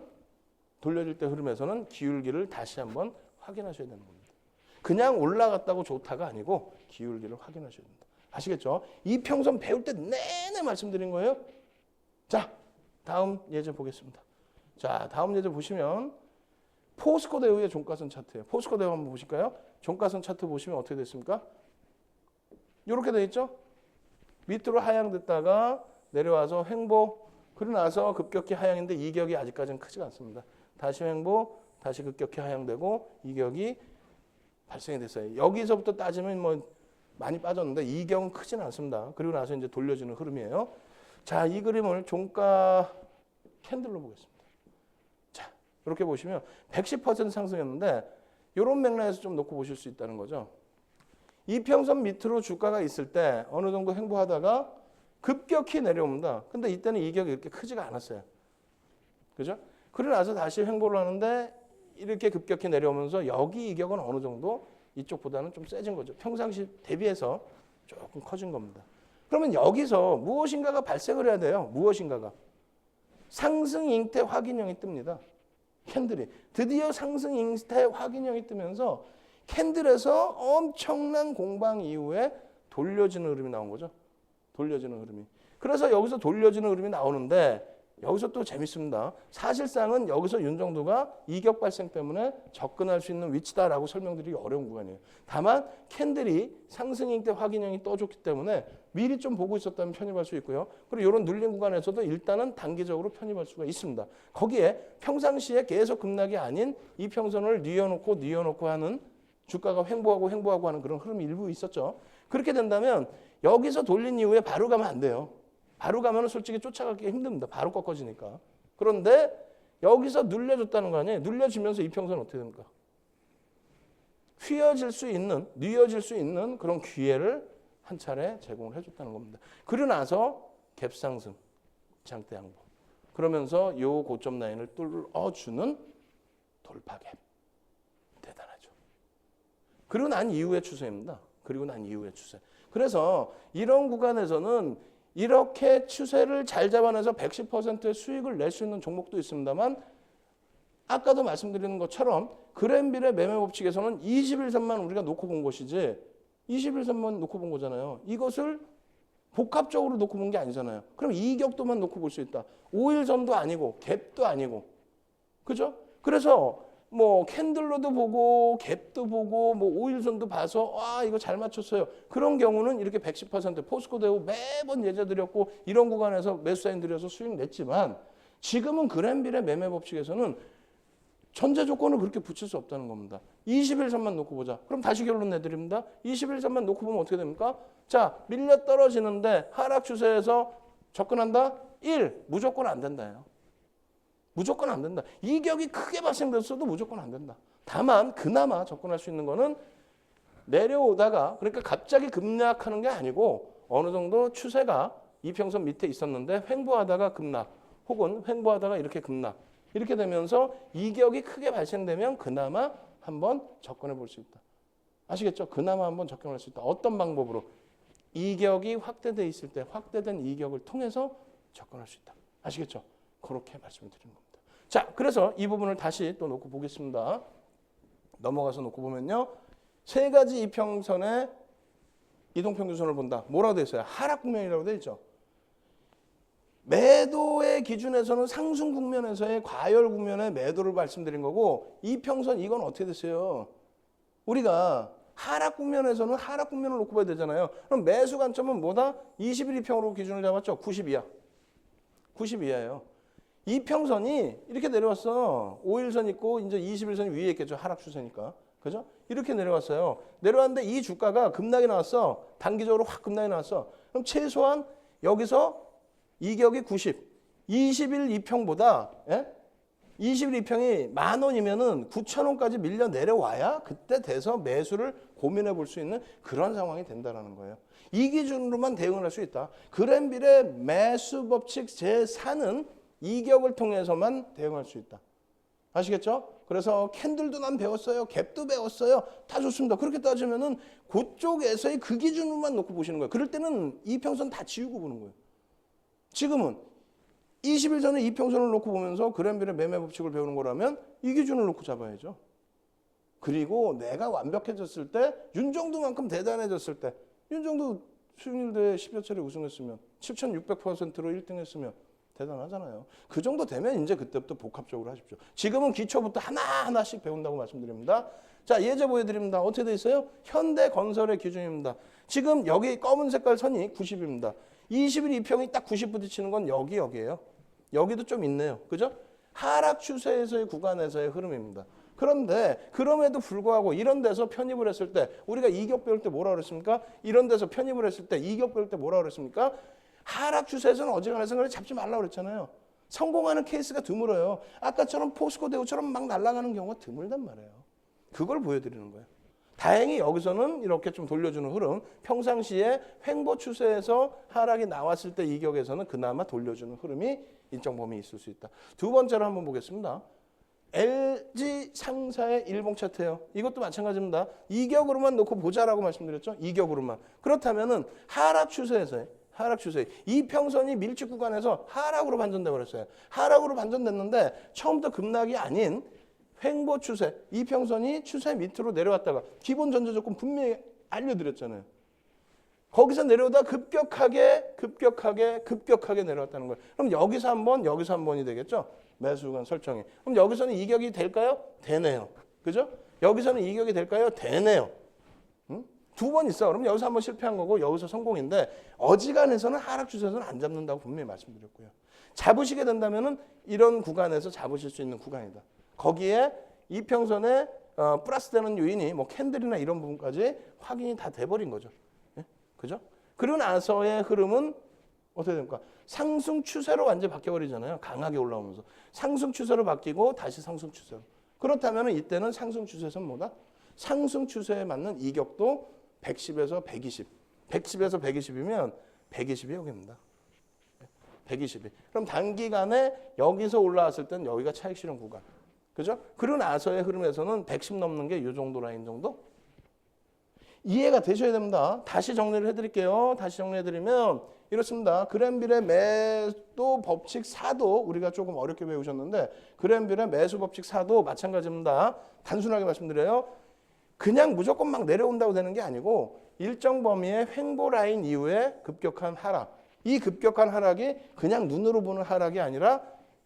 기울기를 다시 한번 확인하셔야 되는 겁니다. 그냥 올라갔다고 좋다가 아니고 기울기를 확인하셔야 된다. 아시겠죠? 이평선 배울 때 내내 말씀드린 거예요. 자, 다음 예제 보겠습니다. 자, 다음 예제 보시면 포스코 대우의 종가선 차트예요. 포스코 대우 한번 보실까요? 종가선 차트 보시면 어떻게 됐습니까? 이렇게 돼 있죠? 밑으로 하향됐다가 내려와서 횡보, 그러고 나서 급격히 하향인데 이격이 아직까지는 크지가 않습니다. 다시 횡보, 다시 급격히 하향되고 이격이 발생이 됐어요. 여기서부터 따지면 뭐 많이 빠졌는데 이격은 크지는 않습니다. 그리고 나서 이제 돌려지는 흐름이에요. 자, 이 그림을 종가 캔들로 보겠습니다. 자, 이렇게 보시면 110% 상승했는데 이런 맥락에서 좀 놓고 보실 수 있다는 거죠. 이평선 밑으로 주가가 있을 때 어느 정도 횡보하다가 급격히 내려옵니다. 근데 이때는 이격이 이렇게 크지가 않았어요. 그죠? 그러고 나서 다시 횡보를 하는데 이렇게 급격히 내려오면서 여기 이격은 어느 정도 이쪽보다는 좀 세진 거죠. 평상시 대비해서 조금 커진 겁니다. 그러면 여기서 무엇인가가 발생을 해야 돼요. 무엇인가가. 상승 잉태 확인형이 뜹니다. 캔들이. 드디어 상승 잉태 확인형이 뜨면서 캔들에서 엄청난 공방 이후에 돌려지는 흐름이 나온 거죠. 돌려지는 흐름이. 그래서 여기서 돌려지는 흐름이 나오는데 여기서 또 재밌습니다. 사실상은 여기서 윤정도가 이격 발생 때문에 접근할 수 있는 위치다라고 설명드리기 어려운 구간이에요. 다만 캔들이 상승 잉태 확인형이 떠줬기 때문에 미리 좀 보고 있었다면 편입할 수 있고요. 그리고 이런 눌린 구간에서도 일단은 단기적으로 편입할 수가 있습니다. 거기에 평상시에 계속 급락이 아닌 이평선을 뉘어놓고 하는 주가가 횡보하고 하는 그런 흐름이 일부 있었죠. 그렇게 된다면 여기서 돌린 이후에 바로 가면 안 돼요. 바로 가면 솔직히 쫓아가기 힘듭니다. 바로 꺾어지니까. 그런데 여기서 눌려줬다는 거 아니에요. 눌려지면서 이평선은 어떻게 됩니까? 뉘어질 수 있는 그런 기회를 한 차례 제공을 해줬다는 겁니다. 그러고 나서 갭상승, 장대 양보. 그러면서 이 고점 라인을 뚫어주는 돌파갭. 대단하죠. 그리고 난 이후의 추세입니다. 그래서 이런 구간에서는 이렇게 추세를 잘 잡아내서 110%의 수익을 낼 수 있는 종목도 있습니다만 아까도 말씀드리는 것처럼 그랜빌의 매매 법칙에서는 21선만 우리가 놓고 본 것이지 21선만 놓고 본 거잖아요. 이것을 복합적으로 놓고 본 게 아니잖아요. 그럼 이격도만 놓고 볼 수 있다. 5일선도 아니고 갭도 아니고. 그죠? 그래서 뭐 캔들로도 보고 갭도 보고 뭐 5일선도 봐서 이거 잘 맞췄어요. 그런 경우는 이렇게 110% 포스코 대우 매번 예제 드렸고 이런 구간에서 매수 사인 드려서 수익 냈지만 지금은 그랜빌의 매매 법칙에서는 전제 조건을 그렇게 붙일 수 없다는 겁니다. 21선만 놓고 보자. 그럼 다시 결론 내드립니다. 21선만 놓고 보면 어떻게 됩니까? 자, 밀려 떨어지는데 하락 추세에서 접근한다? 1. 무조건 안 된다요. 무조건 안 된다. 이격이 크게 발생됐어도 무조건 안 된다. 다만 그나마 접근할 수 있는 거는 내려오다가 그러니까 갑자기 급락하는 게 아니고 어느 정도 추세가 이평선 밑에 있었는데 횡보하다가 급락 혹은 횡보하다가 이렇게 급락 이렇게 되면서 이격이 크게 발생되면 그나마 한번 접근해 볼 수 있다. 아시겠죠? 그나마 한번 접근할 수 있다. 어떤 방법으로? 이격이 확대돼 있을 때 확대된 이격을 통해서 접근할 수 있다. 아시겠죠? 그렇게 말씀을 드리는 겁니다. 자, 그래서 이 부분을 다시 또 놓고 보겠습니다. 넘어가서 놓고 보면요. 세 가지 이평선의 이동평균선을 본다. 뭐라고 되어 있어요? 하락 국면이라고 되어 있죠. 매도의 기준에서는 상승 국면에서의 과열 국면의 매도를 말씀드린 거고 이평선 이건 어떻게 됐어요? 우리가 하락 국면에서는 하락 국면을 놓고 봐야 되잖아요. 그럼 매수 관점은 뭐다? 21 이평으로 기준을 잡았죠. 90이야. 90이에요. 이평선이 이렇게 내려왔어. 5일선 있고 이제 21선이 위에 있겠죠. 하락 추세니까. 그죠? 이렇게 내려왔어요. 내려왔는데 이 주가가 급락이 나왔어. 단기적으로 확 급락이 나왔어. 그럼 최소한 여기서 이격이 90. 21 이평보다 21 이평이 10,000원이면은 9,000원까지 밀려 내려와야 그때 돼서 매수를 고민해 볼 수 있는 그런 상황이 된다는 거예요. 이 기준으로만 대응을 할 수 있다. 그랜빌의 매수 법칙 제4는 이격을 통해서만 대응할 수 있다. 아시겠죠? 그래서 캔들도 난 배웠어요. 갭도 배웠어요. 다 좋습니다. 그렇게 따지면은 그쪽에서의 그 기준으로만 놓고 보시는 거예요. 그럴 때는 이평선 다 지우고 보는 거예요. 지금은 21선의 이평선을 놓고 보면서 그랜빌의 매매 법칙을 배우는 거라면 이 기준을 놓고 잡아야죠. 그리고 내가 완벽해졌을 때 윤정도만큼 대단해졌을 때 윤정도 수익률 대회 10여 차례 우승했으면 7,600%로 1등했으면 대단하잖아요. 그 정도 되면 이제 그때부터 복합적으로 하십시오. 지금은 기초부터 하나하나씩 배운다고 말씀드립니다. 자, 예제 보여드립니다. 어떻게 돼 있어요? 현대건설의 기준입니다. 지금 여기 검은 색깔 선이 90입니다. 21 이평이 딱 90 부딪히는 건 여기예요. 여기도 좀 있네요. 그죠? 하락 추세에서의 구간에서의 흐름입니다. 그런데 그럼에도 불구하고 이런 데서 편입을 했을 때 우리가 이격 배울 때 뭐라 그랬습니까? 이런 데서 편입을 했을 때 이격 배울 때 뭐라 그랬습니까? 하락 추세에서는 어지간한 생각을 잡지 말라고 그랬잖아요. 성공하는 케이스가 드물어요. 아까처럼 포스코 대우처럼 막 날아가는 경우가 드물단 말이에요. 그걸 보여드리는 거예요. 다행히 여기서는 이렇게 좀 돌려주는 흐름, 평상시에 횡보 추세에서 하락이 나왔을 때 이격에서는 그나마 돌려주는 흐름이 일정 범위 있을 수 있다. 두 번째로 한번 보겠습니다. LG 상사의 일봉 차트예요. 이것도 마찬가지입니다. 이격으로만 놓고 보자라고 말씀드렸죠. 이격으로만. 그렇다면은 하락 추세에서 이평선이 밀집 구간에서 하락으로 반전돼 버렸어요. 하락으로 반전됐는데 처음부터 급락이 아닌 횡보 추세, 이평선이 추세 밑으로 내려왔다가 기본 전제 조건 분명히 알려드렸잖아요. 거기서 내려오다 급격하게 내려왔다는 거예요. 그럼 여기서 한 번이 되겠죠? 매수 구간 설정이. 그럼 여기서는 이격이 될까요? 되네요. 그죠? 여기서는 이격이 될까요? 되네요. 두 번 있어. 그럼 여기서 한 번 실패한 거고 여기서 성공인데 어지간해서는 하락 추세에서는 안 잡는다고 분명히 말씀드렸고요. 잡으시게 된다면은 이런 구간에서 잡으실 수 있는 구간이다. 거기에 이평선에 플러스되는 요인이 뭐 캔들이나 이런 부분까지 확인이 다 돼버린 거죠. 예? 그죠? 그리고 나서의 흐름은 어떻게 됩니까? 상승 추세로 완전히 바뀌어버리잖아요. 강하게 올라오면서. 상승 추세로 바뀌고 다시 상승 추세로. 그렇다면 이때는 상승 추세에서는 뭐다? 상승 추세에 맞는 이격도 110에서 120. 110에서 120이면 120이 여기입니다. 120이. 그럼 단기간에 여기서 올라왔을 땐 여기가 차익 실현 구간. 그죠? 그리고 나서의 흐름에서는 110 넘는 게 이 정도 라인 정도? 이해가 되셔야 됩니다. 다시 정리를 해드릴게요. 다시 정리해드리면 이렇습니다. 그랜빌의 매도 법칙 4도 우리가 조금 어렵게 배우셨는데 그랜빌의 매수 법칙 4도 마찬가지입니다. 단순하게 말씀드려요. 그냥 무조건 막 내려온다고 되는 게 아니고 일정 범위의 횡보 라인 이후에 급격한 하락. 이 급격한 하락이 그냥 눈으로 보는 하락이 아니라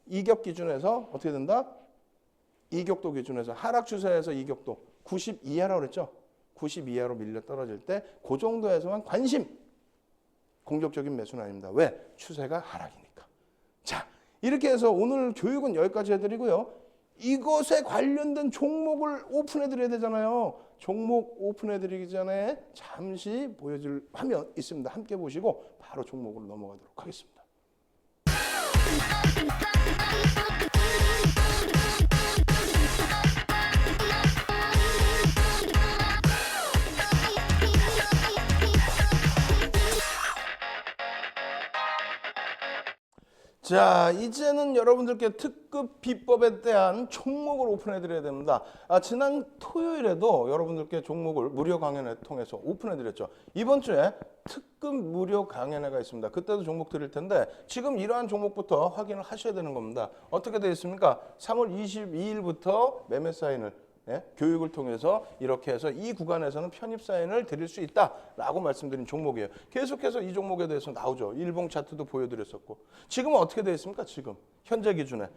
이격 기준에서 어떻게 된다? 이격도 기준에서 하락 추세에서 이격도 90 이하라고 그랬죠? 90 이하로 밀려 떨어질 때 그 정도에서만 관심. 공격적인 매수는 아닙니다. 왜? 추세가 하락이니까. 자, 이렇게 해서 오늘 교육은 여기까지 해드리고요. 이것에 관련된 종목을 오픈해드려야 되잖아요. 종목 오픈해드리기 전에 잠시 보여줄 화면 있습니다. 함께 보시고 바로 종목으로 넘어가도록 하겠습니다. 자, 이제는 여러분들께 특급 비법에 대한 종목을 오픈해 드려야 됩니다. 지난 토요일에도 여러분들께 종목을 무료 강연회 통해서 오픈해 드렸죠. 이번 주에 특급 무료 강연회가 있습니다. 그때도 종목 드릴 텐데 지금 이러한 종목부터 확인을 하셔야 되는 겁니다. 어떻게 되어 있습니까? 3월 22일부터 매매 사인을 교육을 통해서 이렇게 해서 이 구간에서는 편입 사인을 드릴 수 있다라고 말씀드린 종목이에요. 계속해서 이 종목에 대해서 나오죠. 일봉 차트도 보여드렸었고. 지금은 어떻게 되어 있습니까? 지금 현재 기준에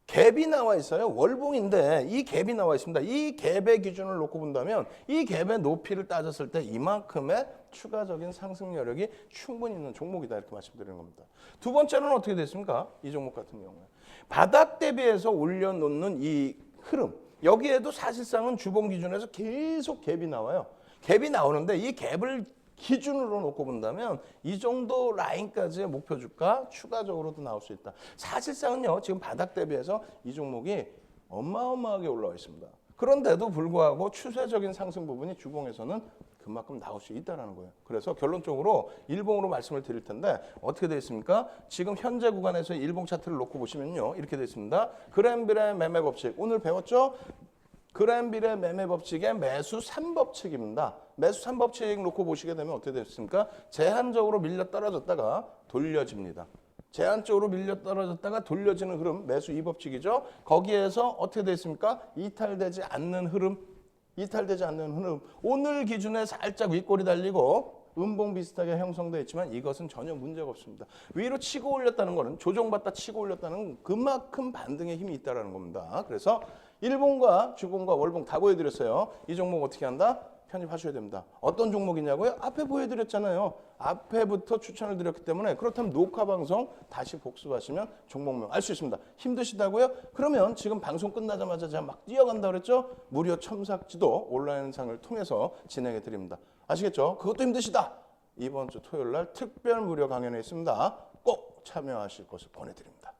갭이 나와 있어요. 월봉인데 이 갭이 나와 있습니다. 이 갭의 기준을 놓고 본다면 이 갭의 높이를 따졌을 때 이만큼의 추가적인 상승 여력이 충분히 있는 종목이다 이렇게 말씀드리는 겁니다. 두 번째는 어떻게 됐습니까? 이 종목 같은 경우에 바닥 대비해서 올려놓는 이 흐름. 여기에도 사실상은 주봉 기준에서 계속 갭이 나와요. 갭이 나오는데 이 갭을 기준으로 놓고 본다면 이 정도 라인까지의 목표 주가 추가적으로도 나올 수 있다. 사실상은요. 지금 바닥 대비해서 이 종목이 어마어마하게 올라와 있습니다. 그런데도 불구하고 추세적인 상승 부분이 주봉에서는 그만큼 나올 수 있다는 거예요. 그래서 결론적으로 일봉으로 말씀을 드릴 텐데 어떻게 되어 있습니까? 지금 현재 구간에서 일봉 차트를 놓고 보시면요. 이렇게 되어 있습니다. 그랜빌의 매매 법칙. 오늘 배웠죠? 그랜빌의 매매 법칙의 매수 3법칙입니다. 매수 3법칙 놓고 보시게 되면 어떻게 됐습니까? 제한적으로 밀려 떨어졌다가 돌려집니다. 제한적으로 밀려 떨어졌다가 돌려지는 흐름 매수 2법칙이죠. 거기에서 어떻게 되어 있습니까? 이탈되지 않는 흐름. 오늘 기준에 살짝 윗골이 달리고 음봉 비슷하게 형성되어 있지만 이것은 전혀 문제가 없습니다. 위로 치고 올렸다는 것은 조정받다 치고 올렸다는 그만큼 반등의 힘이 있다는 겁니다. 그래서 일봉과 주봉과 월봉 다 보여드렸어요. 이 종목 어떻게 한다? 편입하셔야 됩니다. 어떤 종목이냐고요? 앞에 보여드렸잖아요. 앞에부터 추천을 드렸기 때문에 그렇다면 녹화 방송 다시 복습하시면 종목명 알 수 있습니다. 힘드시다고요? 그러면 지금 방송 끝나자마자 제가 막 뛰어간다 그랬죠? 무료 첨삭지도 온라인상을 통해서 진행해 드립니다. 아시겠죠? 그것도 힘드시다. 이번 주 토요일 날 특별 무료 강연회 있습니다. 꼭 참여하실 것을 권해드립니다.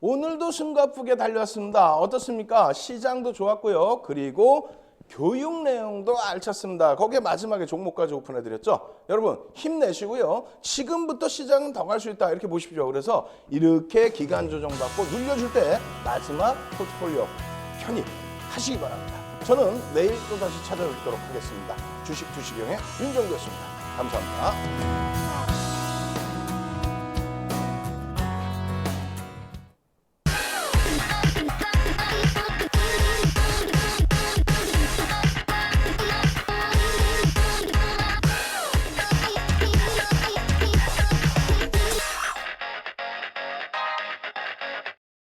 오늘도 숨가쁘게 달렸습니다. 어떻습니까? 시장도 좋았고요. 그리고 교육 내용도 알찼습니다. 거기에 마지막에 종목까지 오픈해드렸죠. 여러분 힘내시고요. 지금부터 시장은 더 갈 수 있다 이렇게 보십시오. 그래서 이렇게 기간 조정받고 눌려줄 때 마지막 포트폴리오 편입하시기 바랍니다. 저는 내일 또다시 찾아뵙도록 하겠습니다. 주식 투시경의 윤정주였습니다. 감사합니다.